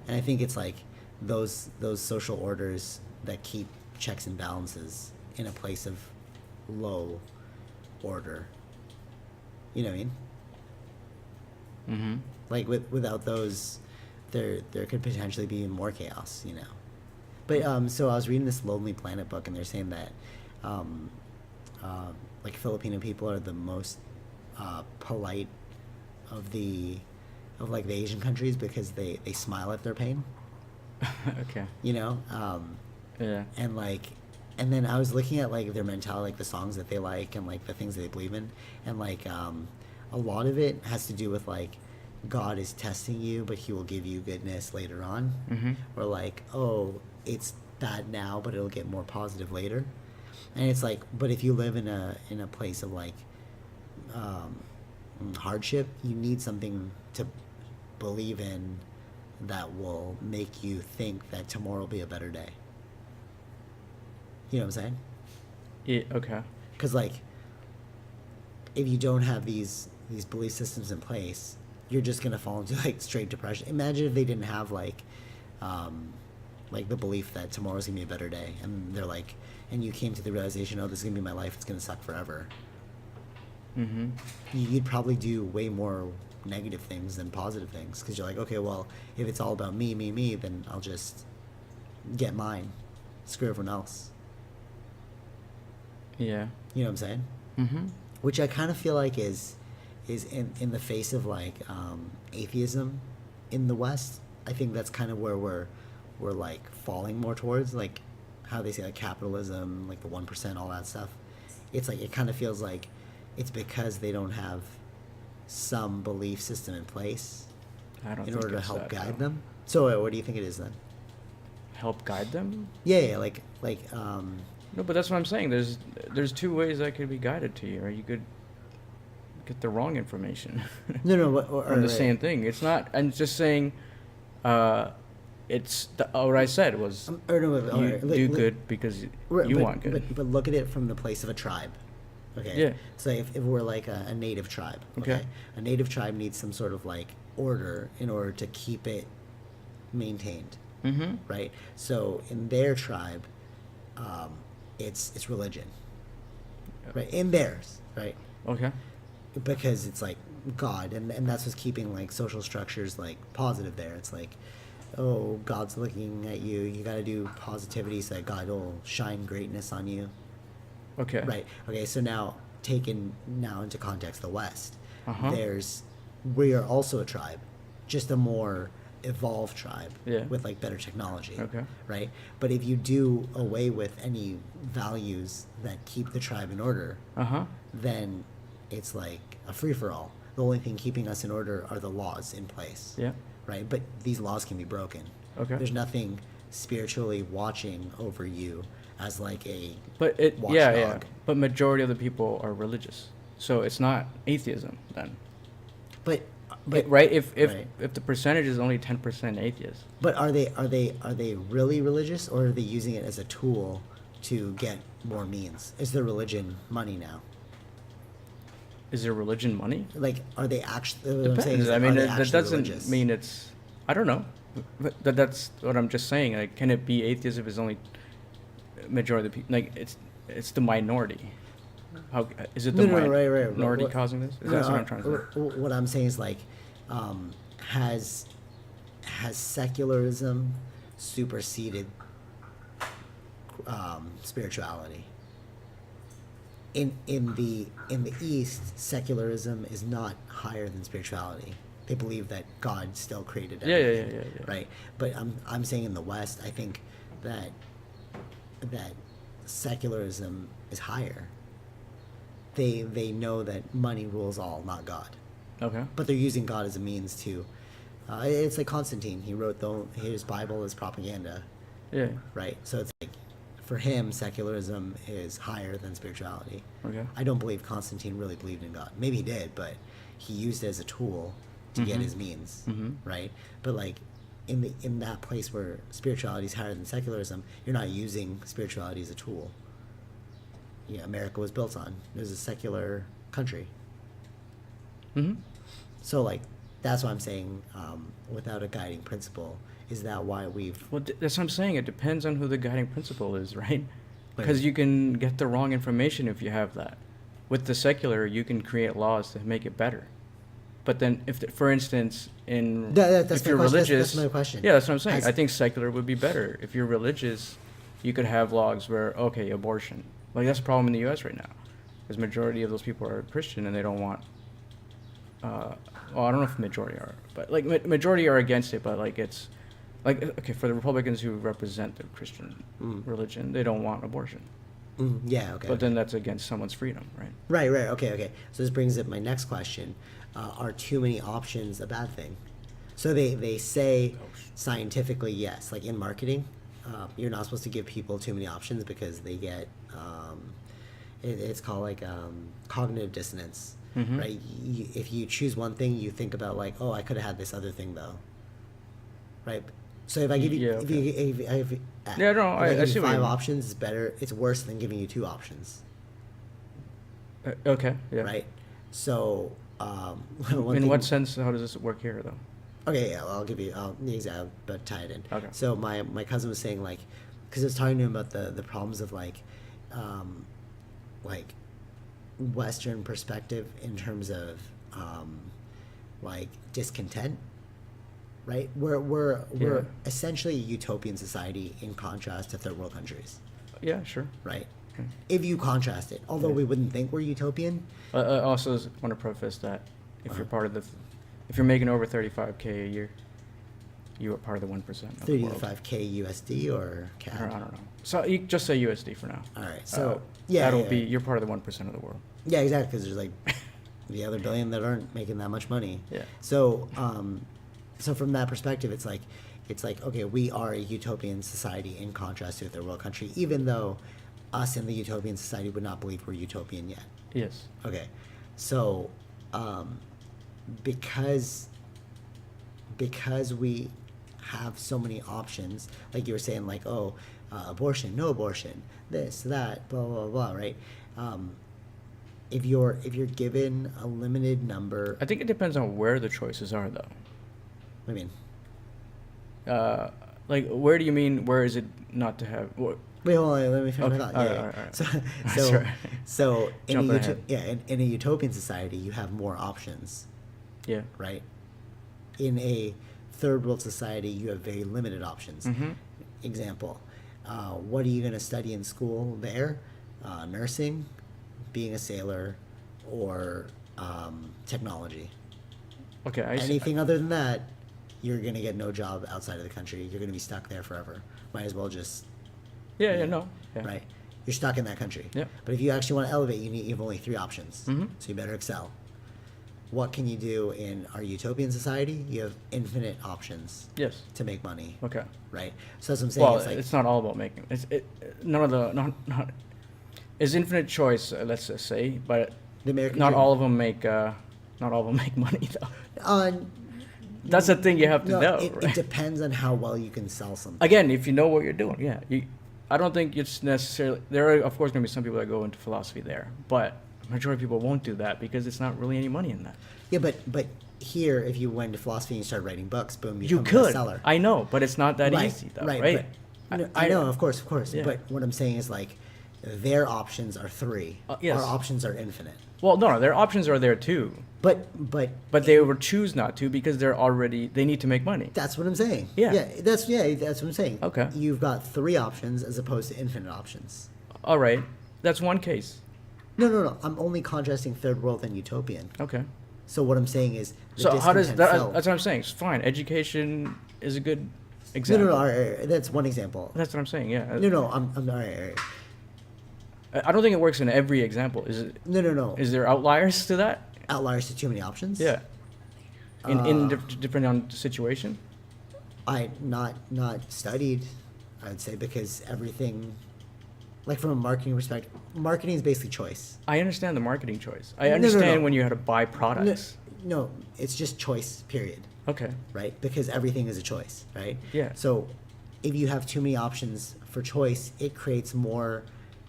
And I think it's like those social orders that keep checks and balances in a place of low order. You know what I mean? Mm-hmm. Like without those, there could potentially be more chaos. You know. But so I was reading this Lonely Planet book, and they're saying that like Filipino people are the most polite of like the Asian countries because they smile at their pain. Okay. You know. Yeah. And then I was looking at like their mentality, like the songs that they like and like the things that they believe in, and like a lot of it has to do with like God is testing you, but He will give you goodness later on, or like, oh, it's bad now, but it'll get more positive later. And it's like, but if you live in a place of like hardship, you need something to believe in that will make you think that tomorrow will be a better day. You know what I'm saying? Yeah. Okay. Because like, if you don't have these belief systems in place, you're just gonna fall into like straight depression. Imagine if they didn't have like the belief that tomorrow's gonna be a better day, and they're like, and you came to the realization, oh, this is gonna be my life. It's gonna suck forever. Mm-hmm. You'd probably do way more negative things than positive things because you're like, okay, well, if it's all about me, then I'll just get mine, screw everyone else. Yeah. You know what I'm saying? Mm-hmm. Which I kind of feel like is in the face of like atheism in the West. I think that's kind of where we're like falling more towards, like how they say like capitalism, like the 1%, all that stuff. It's like it kind of feels like it's because they don't have some belief system in place I don't in think order to it's help that, guide though. them. So what do you think it is then? Help guide them? Yeah, like No, but that's what I'm saying. There's two ways that could be guided to you, or you could get the wrong information. no, From the same thing. It's not. I'm just saying. It's what I said was you do good because you want good. But look at it from the place of a tribe. Okay. Yeah. So if we're like a native tribe, okay, a native tribe needs some sort of like order in order to keep it maintained, right? So in their tribe, it's religion, right? In theirs, right? Okay. Because it's like God, and that's what's keeping like social structures like positive there. It's like, oh, God's looking at you. You got to do positivity so that God will shine greatness on you. Okay. Right. Okay. So now, taken now into context, the West, Uh-huh. we are also a tribe, just a more evolved tribe Yeah. with like better technology. Okay. Right. But if you do away with any values that keep the tribe in order, then it's like a free for all. The only thing keeping us in order are the laws in place. Yeah. Right. But these laws can be broken. Okay. There's nothing spiritually watching over you as like a But yeah. watchdog. But majority of the people are religious, so it's not atheism then. But Right? If right. the percentage is only 10% atheist. But are they really religious, or are they using it as a tool to get more means? Is their religion money now? Is their religion money? Like, are they actually? What I'm saying Depends. is, I are mean, they that actually doesn't religious? mean it's. I don't know. But that's what I'm just saying. Like, can it be atheist if it's only majority of the people? Like, it's the minority. How is it the right. minority causing this? Is that what I'm trying to say? What I'm saying is like, has secularism superseded spirituality? In the East, secularism is not higher than spirituality. They believe that God still created everything. Yeah. Right. But I'm saying in the West, I think that secularism is higher. They know that money rules all, not God. Okay. But they're using God as a means to. It's like Constantine. He wrote his Bible as propaganda. Yeah. Right. So it's like, for him, secularism is higher than spirituality. Okay. I don't believe Constantine really believed in God. Maybe he did, but he used it as a tool to get his means. Right. But like, in that place where spirituality is higher than secularism, you're not using spirituality as a tool. Yeah, America was built on. It was a secular country. So like, that's why I'm saying, without a guiding principle, is that why we've... Well, that's what I'm saying. It depends on who the guiding principle is, right? Because you can get the wrong information if you have that. With the secular, you can create laws to make it better. But then, for instance, if you're religious... That's my question. Yeah, that's what I'm saying. I think secular would be better. If you're religious, you could have laws where, okay, abortion. Like, that's a problem in the U.S. right now. Because majority of those people are Christian and they don't want... well, I don't know if majority are, but like majority are against it. But like it's, like, okay, for the Republicans who represent the Christian religion, they don't want abortion. Yeah, okay. But then that's against someone's freedom, right? Right, okay. So this brings up my next question: are too many options a bad thing? So they say scientifically yes, like in marketing, you're not supposed to give people too many options because they get it's called like cognitive dissonance. Right? If you choose one thing, you think about like, oh, I could have had this other thing though. Right? So if I give you, I see what you 5 mean. options, it's better. It's worse than giving you 2 options. Okay. Yeah. Right? So, In what sense? How does this work here, though? Okay, yeah, I'll give you the example, but tie it in. Okay. So my cousin was saying like, because I was talking to him about the problems of like Western perspective in terms of like discontent, right? We're essentially a utopian society in contrast to third world countries. Yeah, sure. Right. Okay. If you contrast it, although we wouldn't think we're utopian. I also want to preface that if you're part of if you're making over 35K a year, you are part of the 1% of the world. 35K USD or CAD? I don't know. So you just say USD for now. All right. So you're part of the 1% of the world. Yeah, exactly. Because there's like the other billion that aren't making that much money. Yeah. So, so from that perspective, it's like okay, we are a utopian society in contrast to a third world country, even though us in the utopian society would not believe we're utopian yet. Yes. Okay. So, because we have so many options, like you were saying, like, oh, abortion, no abortion, this, that, blah, blah, blah, right? If you're given a limited number... I think it depends on where the choices are, though. What do you mean? Like, where do you mean, where is it not to have... Wait, hold on, let me finish my thought. All right. So in Jumping in a utopian society, you have more options. Yeah. Right? In a third world society, you have very limited options. Example, what are you going to study in school there? Nursing, being a sailor, or technology. Okay. Anything other than that, you're going to get no job outside of the country. You're going to be stuck there forever. Might as well just... Yeah. Right? You're stuck in that country. Yeah. But if you actually want to elevate, you have only 3 options. So you better excel. What can you do in our utopian society? You have infinite options. Yes. To make money. Okay. Right. So that's what I'm saying. Well, it's not all about making. It's infinite choice. Let's just say, but the American not dream. all of them make. Not all of them make money though. That's the thing you have to know. It right? depends on how well you can sell something. Again, if you know what you're doing, yeah. I don't think it's necessarily. There are, of course, going to be some people that go into philosophy there, but the majority of people won't do that because it's not really any money in that. Yeah, but here, if you went into philosophy and you started writing books, boom, you become could. a bestseller. I know, but it's not that easy, though, right? I know, of course. Yeah. But what I'm saying is like, their options are 3. Yes. Our options are infinite. Well, no, their options are there too. But they would choose not to because they need to make money. That's what I'm saying. Yeah. That's what I'm saying. Okay. You've got 3 options as opposed to infinite options. All right, that's one case. No. I'm only contrasting third world and utopian. Okay. So what I'm saying is, so how does that? That's what I'm saying. It's fine. Education is a good example. No. All right, that's one example. That's what I'm saying. Yeah. No. I'm all right. I don't think it works in every example. Is it? No. Is there outliers to that? Outliers to too many options? Yeah. Depending on the situation? I not studied, I would say, because everything, like from a marketing perspective, marketing is basically choice. I understand the marketing choice. I No, understand no. when you had to buy products. No, it's just choice, period. Okay. Right? Because everything is a choice, right? Yeah. So if you have too many options for choice, it creates more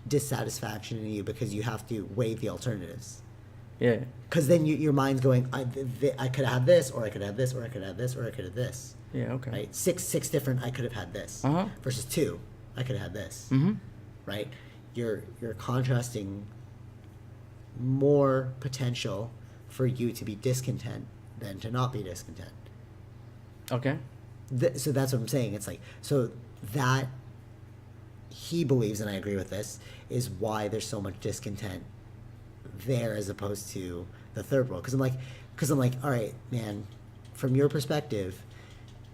dissatisfaction in you because you have to weigh the alternatives. Yeah. Because then your mind's going, I could have this, or I could have this, or I could have this, or I could have this. Yeah, okay. Right? Six different, I could have had this. Uh-huh. Versus 2, I could have had this. Mm-hmm. Right? You're contrasting more potential for you to be discontent than to not be discontent. Okay. So that's what I'm saying. It's like, so that he believes, and I agree with this, is why there's so much discontent there as opposed to the third world. Because I'm like, all right, man, from your perspective,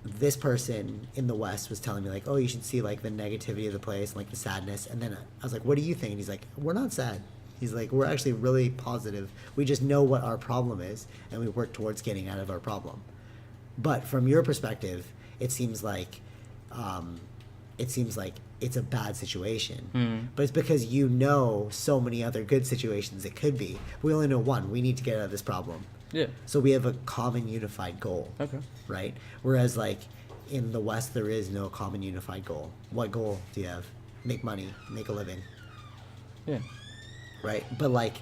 this person in the West was telling me like, oh, you should see like the negativity of the place and like the sadness. And then I was like, what do you think? And he's like, we're not sad. He's like, we're actually really positive. We just know what our problem is and we work towards getting out of our problem. But from your perspective, it seems like it's a bad situation. But it's because you know so many other good situations it could be. We only know one. We need to get out of this problem. Yeah. So we have a common unified goal. Okay. Right? Whereas like in the West there is no common unified goal. What goal do you have? Make money, make a living. Yeah. Right? But like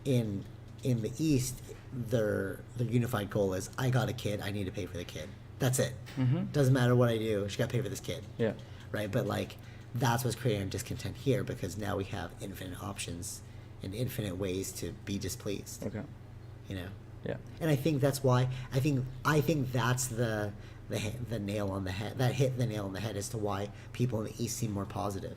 in the East, their unified goal is I got a kid, I need to pay for the kid. That's it. Doesn't matter what I do, she got to pay for this kid. Yeah. Right? But like that's what's creating our discontent here because now we have infinite options and infinite ways to be displeased. Okay. You know? Yeah. And I think that's why I think that's the nail on the head that hit the nail on the head as to why people in the East seem more positive.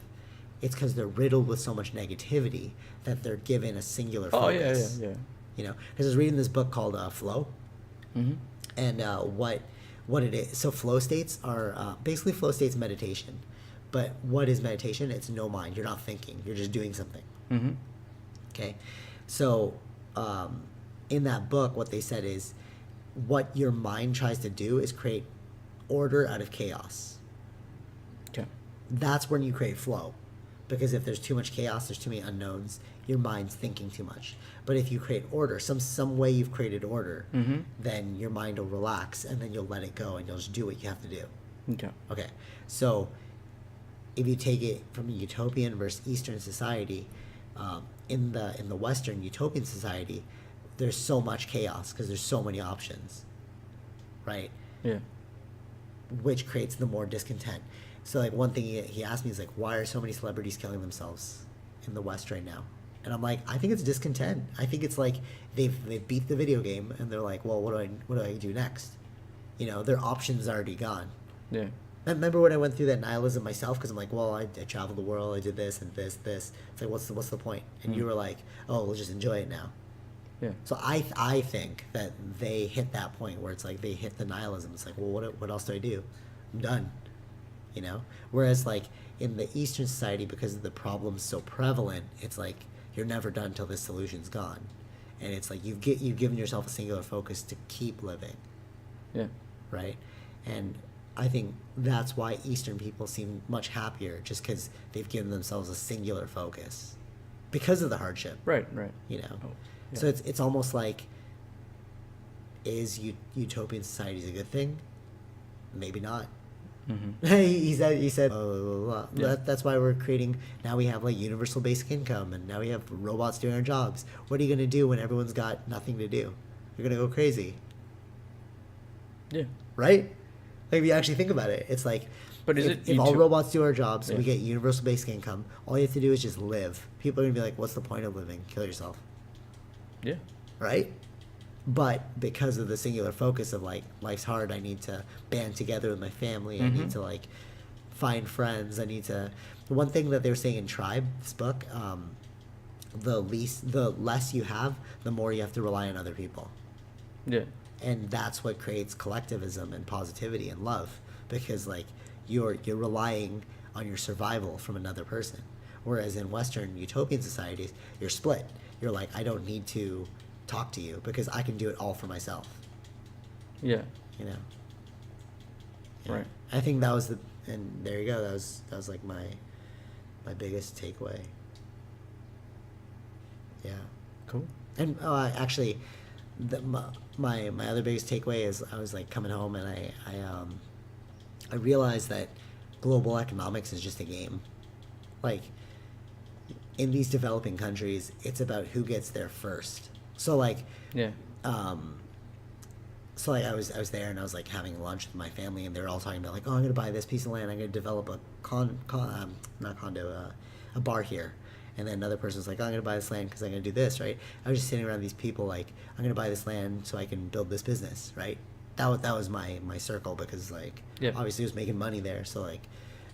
It's because they're riddled with so much negativity that they're given a singular focus. Oh yeah. You know, because I was reading this book called Flow, and what it is. So flow states are basically flow states meditation, but what is meditation? It's no mind. You're not thinking. You're just doing something. Okay, so in that book, what they said is, what your mind tries to do is create order out of chaos. Okay. That's when you create flow. Because if there's too much chaos, there's too many unknowns, your mind's thinking too much. But if you create order, some way you've created order, then your mind will relax and then you'll let it go and you'll just do what you have to do. Okay. So if you take it from a utopian versus Eastern society, in the Western utopian society, there's so much chaos because there's so many options, right? Yeah. Which creates the more discontent. So like one thing he asked me is like, why are so many celebrities killing themselves in the West right now? And I'm like, I think it's discontent. I think it's like they've beat the video game and they're like, well, what do I do next? You know, their options are already gone. Yeah. I remember when I went through that nihilism myself because I'm like, well, I traveled the world, I did this and this. It's like, what's the point? And you were like, oh, we'll just enjoy it now. Yeah. So I think that they hit that point where it's like they hit the nihilism. It's like, well, what else do I do? I'm done. You know? Whereas like in the Eastern society, because the problem's so prevalent, it's like you're never done until this solution's gone. And it's like you've given yourself a singular focus to keep living. Yeah. Right? And I think that's why Eastern people seem much happier, just because they've given themselves a singular focus because of the hardship. Right. You know? Oh, yeah. So it's almost like, is utopian society a good thing? Maybe not. he said blah, blah, blah, blah. Yeah. That's why we're creating, now we have like universal basic income and now we have robots doing our jobs. What are you going to do when everyone's got nothing to do? You're going to go crazy. Yeah. Right? Like if you actually think about it, it's like, but if all robots do our jobs and we Yeah. get universal basic income, all you have to do is just live. People are going to be like, what's the point of living? Kill yourself. Yeah. Right? But because of the singular focus of like, life's hard, I need to band together with my family. I need to like find friends. The one thing that they were saying in Tribe, this book, the less you have, the more you have to rely on other people. Yeah. And that's what creates collectivism and positivity and love, because like you're relying on your survival from another person. Whereas in Western utopian societies, you're split. You're like, I don't need to talk to you because I can do it all for myself. Yeah. You know. Yeah. Right. I think that was and there you go. That was like my biggest takeaway. Yeah. Cool. And actually, my other biggest takeaway is I was like coming home and I realized that global economics is just a game. Like, in these developing countries, it's about who gets there first. So like, Yeah. So like I was there and I was like having lunch with my family and they were all talking about like, oh, I'm gonna buy this piece of land, I'm gonna develop a a bar here, and then another person was like, oh, I'm gonna buy this land because I'm gonna do this, right? I was just sitting around these people like, I'm gonna buy this land so I can build this business, right? That was my circle because like, Yeah. obviously I was making money there, so like,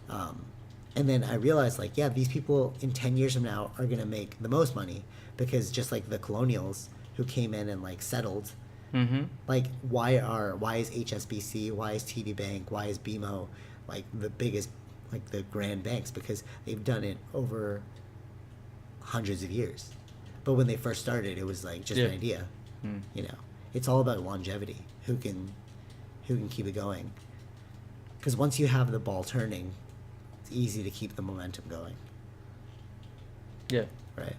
and then I realized like, yeah, these people in 10 years from now are gonna make the most money because just like the colonials who came in and like settled. Mm-hmm. Like, why is HSBC, why is TD Bank, why is BMO like the biggest, like the grand banks? Because they've done it over hundreds of years. But when they first started, it was like just an idea. Mm. You know, it's all about longevity. Who can keep it going? Because once you have the ball turning, it's easy to keep the momentum going. Yeah. Right.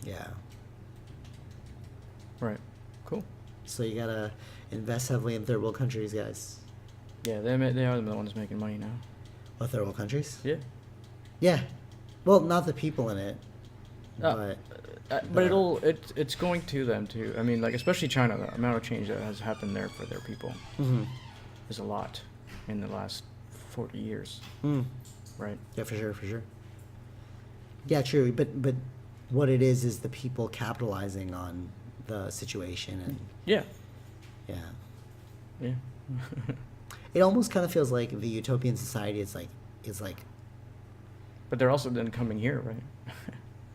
Yeah. Right. Cool. So you gotta invest heavily in third world countries, guys. Yeah, they are the ones making money now. What, third world countries? Yeah. Yeah. Well, not the people in it, but it's going to them too. I mean, like especially China, the amount of change that has happened there for their people is a lot in the last 40 years. Mm. Right. Yeah, for sure. Yeah, true. But what it is the people capitalizing on the situation and Yeah. yeah. It almost kind of feels like the utopian society is like But they're also then coming here, right?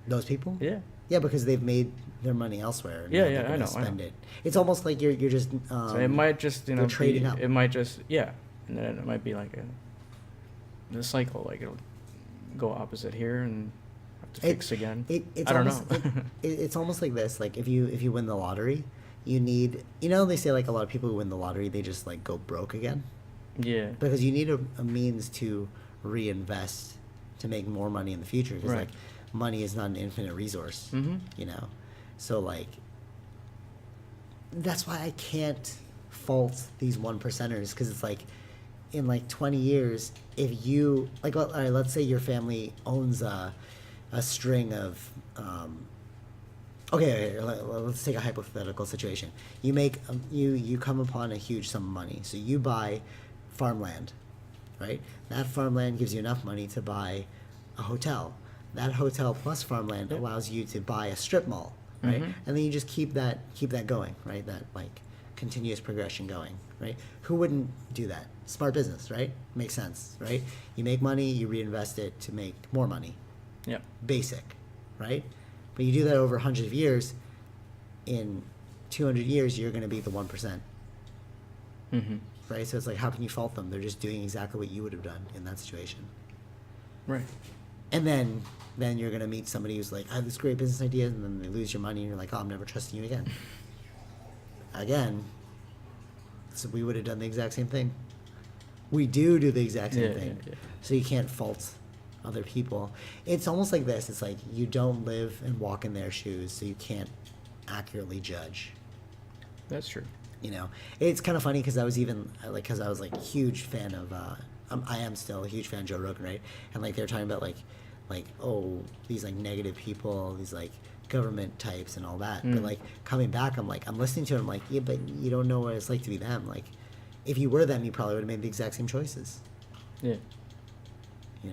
those people. Yeah. Yeah, because they've made their money elsewhere. And Yeah, now yeah, they're gonna I know. Spend it. It's almost like you're just. So it might just they're trading up. It might just and then it might be like a cycle, like it'll go opposite here and have to fix again. It's I don't almost, know. It's almost like this. Like if you win the lottery, you need, they say like a lot of people who win the lottery, they just like go broke again. Yeah. Because you need a means to reinvest to make more money in the future. Because Right. like money is not an infinite resource. Mm-hmm. So like that's why I can't fault these 1%ers, because it's like in like 20 years, if you like, all right, let's say your family owns a string of okay, let's take a hypothetical situation. You make you come upon a huge sum of money, so you buy farmland, right? That farmland gives you enough money to buy a hotel. That hotel plus farmland allows you to buy a strip mall, right? Mhm. And then you just keep that going, right? That like continuous progression going, right? Who wouldn't do that? Smart business, right? Makes sense, right? You make money, you reinvest it to make more money. Yeah. Basic, right? But you do that over hundreds of years. In 200 years, you're going to be the 1%, Mm-hmm. right? So it's like, how can you fault them? They're just doing exactly what you would have done in that situation. Right. And then you're going to meet somebody who's like, I have this great business idea, and then they lose your money, and you're like, oh, I'm never trusting you again. So we would have done the exact same thing. We do the exact same thing. Yeah. So you can't fault other people. It's almost like this. It's like you don't live and walk in their shoes, so you can't accurately judge. That's true. It's kind of funny because I was like huge fan of I am still a huge fan of Joe Rogan, right? And like they're talking about like oh, these like negative people, these like government types and all that. But like coming back, I'm listening to it, I'm like, yeah, but you don't know what it's like to be them. Like if you were them, you probably would have made the exact same choices. Yeah. Yeah.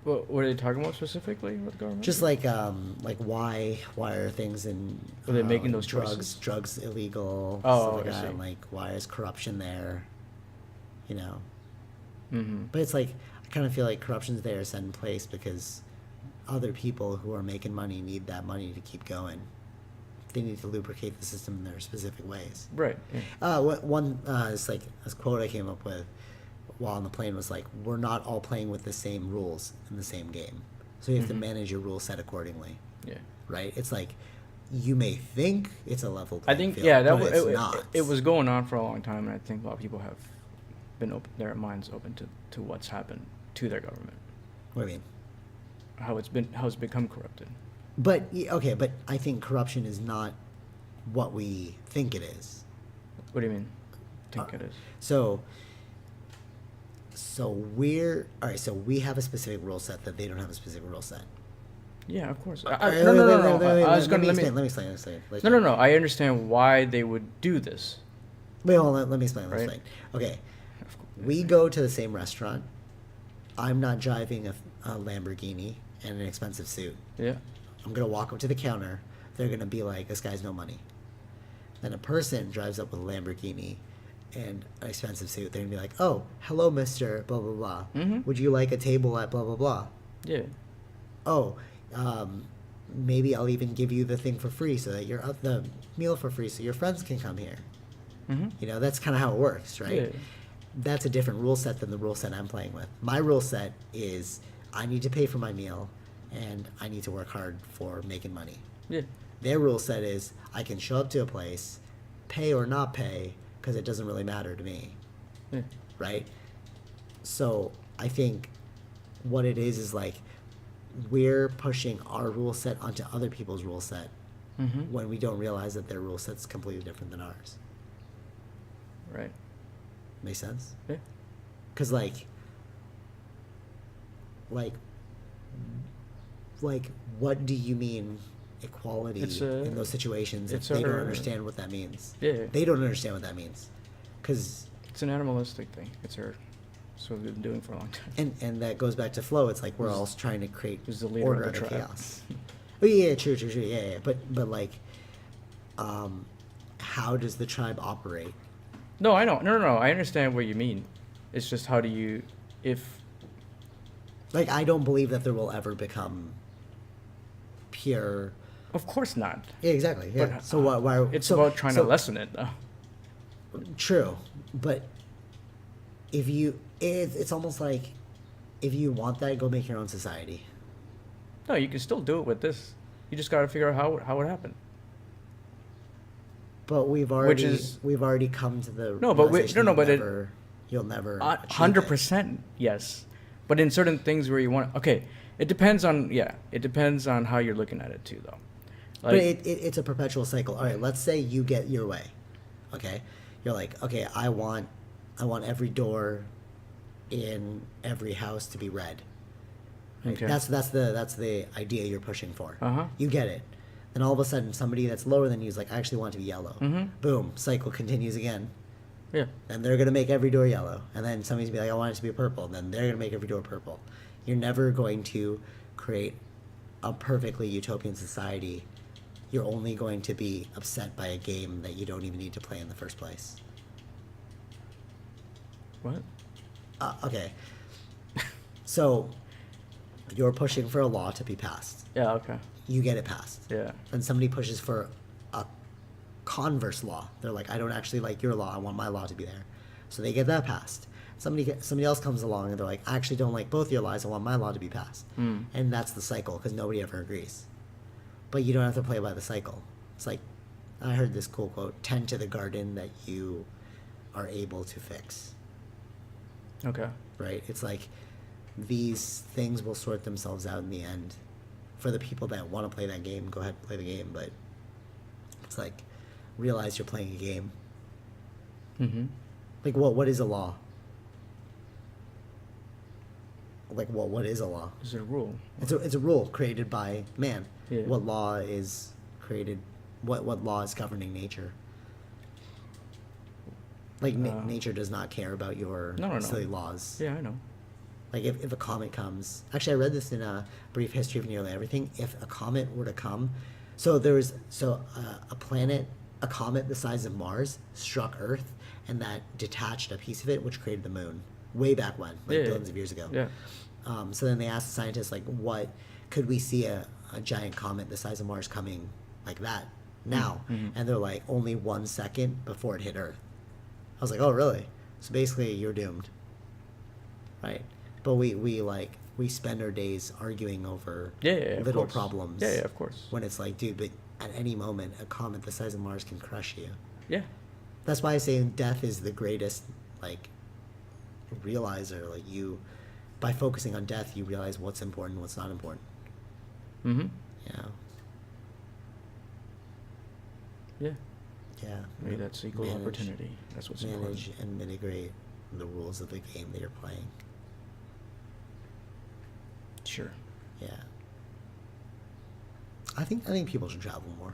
What are they talking about specifically with the government? Just like why are things in Are they making like those choices? drugs illegal, Oh, stuff like I that, see. and like why is corruption there? Mm-hmm. But it's like I kind of feel like corruption's there set in place because other people who are making money need that money to keep going. They need to lubricate the system in their specific ways. Right. Yeah. One is like this quote I came up with while on the plane was like, we're not all playing with the same rules in the same game, so you have to manage your rule set accordingly. Yeah. Right? It's like you may think it's a level I playing think, field, yeah, that but was, it's not. it was going on for a long time, and I think a lot of people have been open, their minds open to what's happened to their government, What do you mean? how it's become corrupted. But okay, but I think corruption is not what we think it is. What do you mean? Think it is. So we're all right. So we have a specific rule set that they don't have a specific rule set. Yeah, of course. Wait, No. wait, I was let gonna me let me. explain. No. I understand why they would do this. Wait, hold on. Let me explain. Right. Okay, we go to the same restaurant. I'm not driving a Lamborghini and an expensive suit. Yeah. I'm gonna walk up to the counter. They're gonna be like, "This guy's no money." Then a person drives up with a Lamborghini and an expensive suit. They're gonna be like, "Oh, hello, Mister blah blah blah. Mhm. Would you like a table at blah blah blah?" Yeah. Oh, maybe I'll even give you the thing for free so that you're the meal for free so your friends can come here. Mhm. You know, that's kind of how it works, right? Yeah. That's a different rule set than the rule set I'm playing with. My rule set is I need to pay for my meal and I need to work hard for making money. Yeah. Their rule set is I can show up to a place, pay or not pay, because it doesn't really matter to me, Yeah. right? So I think what it is like we're pushing our rule set onto other people's rule set Mhm. when we don't realize that their rule set's completely different than ours. Right. Make sense? Yeah. Because like what do you mean equality in those situations if they don't understand what that means? Yeah. They don't understand what that means. Because It's an animalistic thing. That's what we've been doing for a long time. and that goes back to flow. It's like we're all trying to create Who's the leader order of the out of tribe? chaos. Oh yeah, true. Yeah. But like, how does the tribe operate? No, I know. No. I understand what you mean. It's just how do you, if Like, I don't believe that there will ever become pure. of course not. Yeah, exactly. Yeah. But, So why? It's so, about trying so, to lessen it, though. True, but if you, it's almost like if you want that, go make your own society. No, you can still do it with this. You just got to figure out how it happened. But we've already come to the No, but realization you'll never achieve it. 100% yes, but in certain things where you want, okay, it depends on how you're looking at it too, though. But it's a perpetual cycle. All right, let's say you get your way. Okay, you're like, okay, I want every door in every house to be red. Right? Okay. That's the idea you're pushing for. Uh-huh. You get it. Then all of a sudden, somebody that's lower than you is like, I actually want it to be yellow. Mhm. Boom, cycle continues again. Yeah. And they're gonna make every door yellow. And then somebody's gonna be like, I want it to be purple. And then they're gonna make every door purple. You're never going to create a perfectly utopian society. You're only going to be upset by a game that you don't even need to play in the first place. What? Okay. So, you're pushing for a law to be passed. Yeah. Okay. You get it passed. Yeah. And somebody pushes for a converse law. They're like, I don't actually like your law. I want my law to be there. So they get that passed. Somebody else comes along and they're like, I actually don't like both your laws. I want my law to be passed. Mm. And that's the cycle because nobody ever agrees. But you don't have to play by the cycle. It's like, I heard this cool quote, tend to the garden that you are able to fix. Okay. Right? It's like these things will sort themselves out in the end. For the people that want to play that game, go ahead and play the game. But it's like, realize you're playing a game. Mm-hmm. Like, what is a law? Like, what is a law? Is it a rule? It's a rule created by man. Yeah. What law is created? What law is governing nature? Like nature does not care about your silly laws. Yeah, I know. Like if a comet comes, actually I read this in a Brief History of Nearly Everything. If a comet were to come, a comet the size of Mars struck Earth, and that detached a piece of it, which created the moon way back when, billions of years ago. Yeah. So then they asked the scientists, like, what could we see a giant comet the size of Mars coming like that now? Mm-hmm. And they're like, only 1 second before it hit Earth. I was like, oh, really? So basically, you're doomed, right? But we spend our days arguing over Yeah, little of course. problems. Yeah, of course. When it's like, dude, but at any moment, a comet the size of Mars can crush you. Yeah. That's why I say death is the greatest, like, realizer. Like, you, by focusing on death, you realize what's important, what's not important. Mm-hmm. You know? Yeah. Yeah. Maybe that's equal opportunity. That's what's manage important. and mitigate the rules of the game that you're playing. Sure. Yeah. I think people should travel more.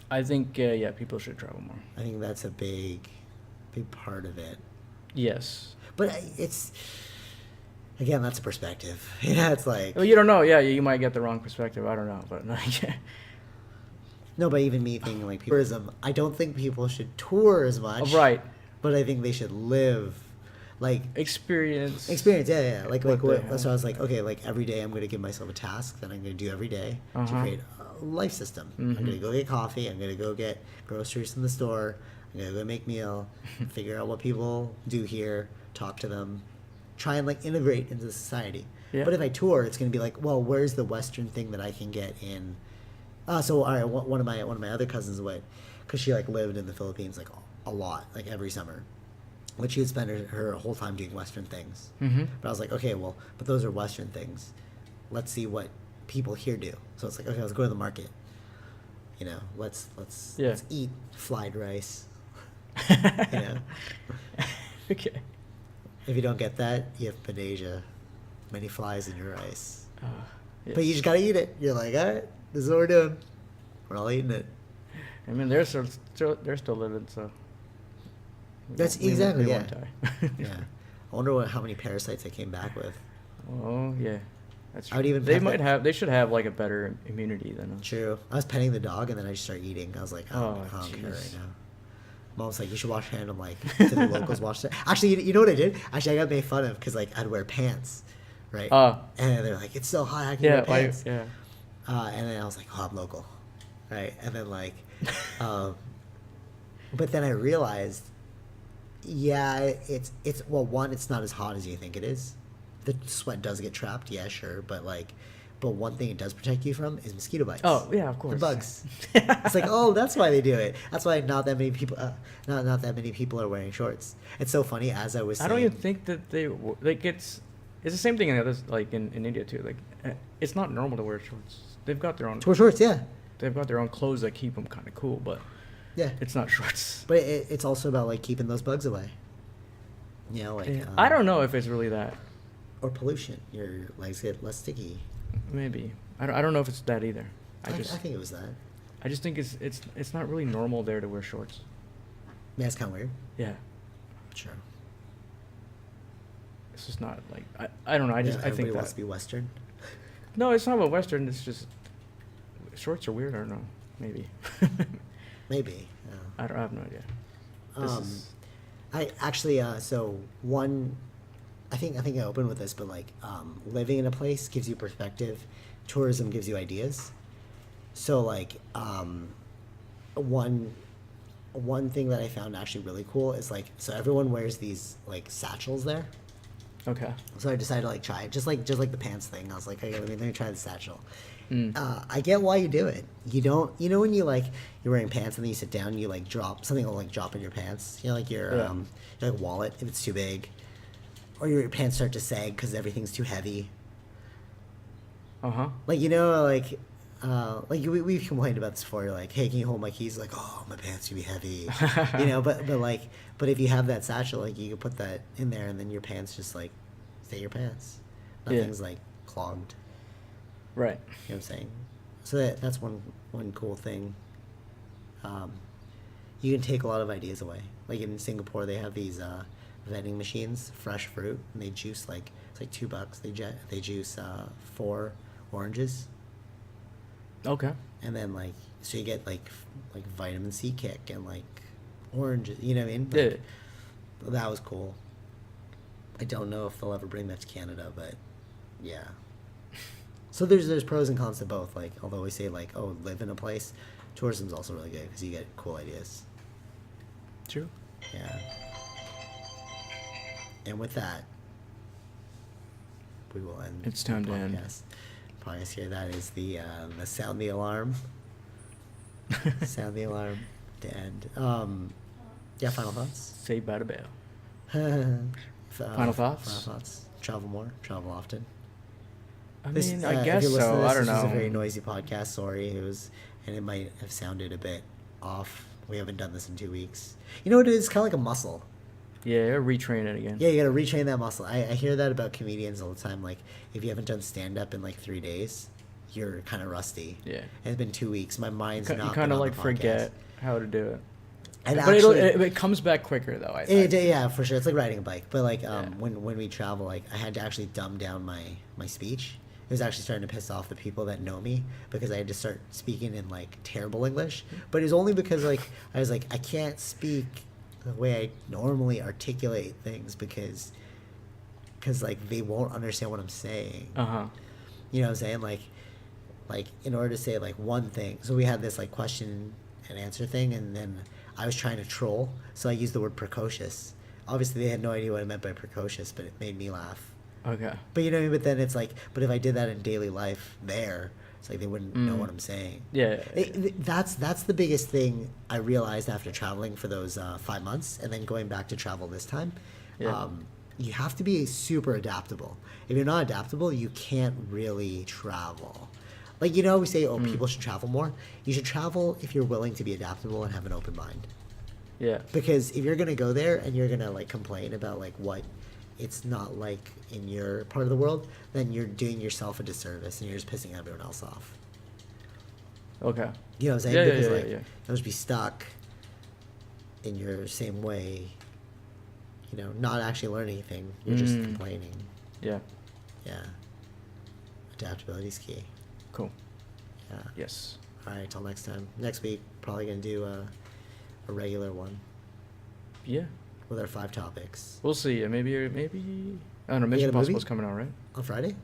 I think, yeah, people should travel more. I think that's a big part of it. Yes. But it's, again, that's a perspective. Yeah, it's like... Well, you don't know. Yeah, you might get the wrong perspective. I don't know. But, yeah. No, but even me thinking, like, tourism, I don't think people should tour as much. Right. But I think they should live, like... Experience, yeah. Like what they that's why I was like, have. okay, like, every day I'm going to give myself a task that I'm going to do every day to Uh-huh. create a life system. I'm Mm-hmm. going to go get coffee. I'm going to go get groceries from the store. I'm going to go make meal, figure out what people do here, talk to them, try and, like, integrate into society. Yeah. But if I tour, it's going to be like, well, where's the Western thing that I can get in... so all right, one of my other cousins went, because she like lived in the Philippines like a lot, like every summer, but she would spend her whole time doing Western things. Mm-hmm. But I was like, okay, well, but those are Western things. Let's see what people here do. So it's like, okay, let's go to the market. You know, let's eat fried rice. You know, Okay. if you don't get that, you have Panasia, many flies in your rice. Yes. But you just gotta eat it. You're like, all right, this is what we're doing. We're all eating it. I mean, they're still living, so. That's we exactly, won't yeah. die. Yeah. I wonder how many parasites they came back with. Oh yeah, that's I would true. even They pet might the- have. They should have like a better immunity than us. True. I was petting the dog and then I just started eating. I was like, Oh, I don't care jeez. right now. Mom's like, you should wash your hand. I'm like, to the locals wash it. Actually, you know what I did? Actually, I got made fun of because like I'd wear pants, right? And they're like, it's so hot, how can you wear pants? yeah. And then I was like, oh, I'm local, right? And then like, but then I realized, yeah, it's well, one, it's not as hot as you think it is. The sweat does get trapped, yeah, sure, but one thing it does protect you from is mosquito bites. Oh yeah, of course. The bugs. It's like, oh, that's why they do it. That's why not that many people, not that many people are wearing shorts. It's so funny. As I was saying, I don't even think that they like it's the same thing in others like in India too. Like it's not normal to wear shorts. They've got their own. to wear shorts, yeah, They've got their own clothes that keep them kind of cool, but yeah. it's not shorts. But it's also about like keeping those bugs away. You know, like Yeah. I don't know if it's really that. or pollution. Your legs get less sticky. Maybe I don't know if it's that either. I think it was that. I just think it's not really normal there to wear shorts. Yeah, it's kind of weird. Yeah, Sure. it's just not like I don't know. I Everybody think wants that to be Western. no, it's not about Western. It's just shorts are weird. I don't know. Maybe. Maybe. I have no idea. This is, I actually so one. I think I opened with this, but like living in a place gives you perspective. Tourism gives you ideas. So like one thing that I found actually really cool is like, so everyone wears these like satchels there. okay. So I decided to like try it, just like the pants thing. I was like, okay, let me try the satchel. Mm. I get why you do it. You don't, you know, when you're wearing pants and then you sit down, and you like drop something will like drop in your pants. You know, like your Yeah. your like wallet if it's too big, or your pants start to sag because everything's too heavy. Uh-huh. Like, you know, like we've complained about this before. You're like, hey, can you hold my keys? Like, oh, my pants can be heavy. You know, but if you have that satchel, like you can put that in there, and then your pants just like stay your pants. Yeah. Nothing's like clogged. Right. You know what I'm saying? So that's one cool thing. You can take a lot of ideas away. Like in Singapore, they have these vending machines, fresh fruit, and they juice like it's like $2. They juice 4 oranges, Okay. and then like so you get like vitamin C kick and like oranges. You know what I mean? Yeah. Like, that was cool. I don't know if they'll ever bring that to Canada, but yeah. So there's pros and cons to both. Like, although we say like, oh, live in a place, tourism's also really good because you get cool ideas. True. Yeah. And with that, we will end. It's time the to end. podcast here. That is the sound the alarm. Sound the alarm to end. Yeah, final thoughts? Say bye to Bale. Final thoughts? Final thoughts. Travel more, travel often. I This- mean, I if guess you're listening so. to this, I don't this is a very know. noisy podcast. Sorry, and it might have sounded a bit off. We haven't done this in 2 weeks. You know what it is? It's kind of like a muscle. Yeah, retrain it again. Yeah, you got to retrain that muscle. I hear that about comedians all the time. Like, if you haven't done stand up in like 3 days, you're kind of rusty. Yeah. And it's been 2 weeks. My mind's You not. kind been of on like the podcast. forget how to do it. And But actually, it comes back quicker though. I think. yeah, for sure. It's like riding a bike. But like Yeah. when we travel, like I had to actually dumb down my speech. It was actually starting to piss off the people that know me because I had to start speaking in like terrible English. But it was only because like I was like I can't speak the way I normally articulate things because like they won't understand what I'm saying. You know what I'm saying? Like in order to say like one thing. So we had this like question and answer thing, and then I was trying to troll, so I used the word precocious. Obviously, they had no idea what I meant by precocious, but it made me laugh. Okay. But you know what I mean? But then it's like, but if I did that in daily life there, it's like they wouldn't know what I'm saying. Yeah. That's the biggest thing I realized after traveling for those 5 months and then going back to travel this time. Yeah. You have to be super adaptable. If you're not adaptable, you can't really travel. Like, you know, we say, people should travel more. You should travel if you're willing to be adaptable and have an open mind. Yeah. Because if you're going to go there and you're going to, like, complain about, like, what it's not like in your part of the world, then you're doing yourself a disservice and you're just pissing everyone else off. Okay. You know what I'm saying? Yeah, Because, yeah, like, yeah. you'll just be stuck in your same way, you know, not actually learning anything. You're just complaining. Yeah. Yeah. Adaptability is key. Cool. Yeah. Yes. All right, till next time. Next week, probably going to do a regular one Yeah. with our 5 topics. We'll see. Maybe I don't know. Mission got a movie? Impossible's coming out, right? On Friday?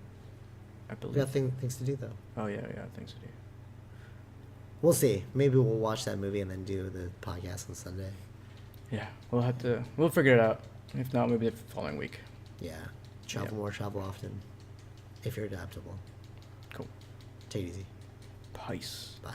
I We believe. got things to do, though. Oh yeah, things to do. We'll see. Maybe we'll watch that movie and then do the podcast on Sunday. Yeah, we'll figure it out. If not, maybe the following week. Yeah. Travel more, travel often. If you're adaptable. Cool. Take it easy. Peace. Bye.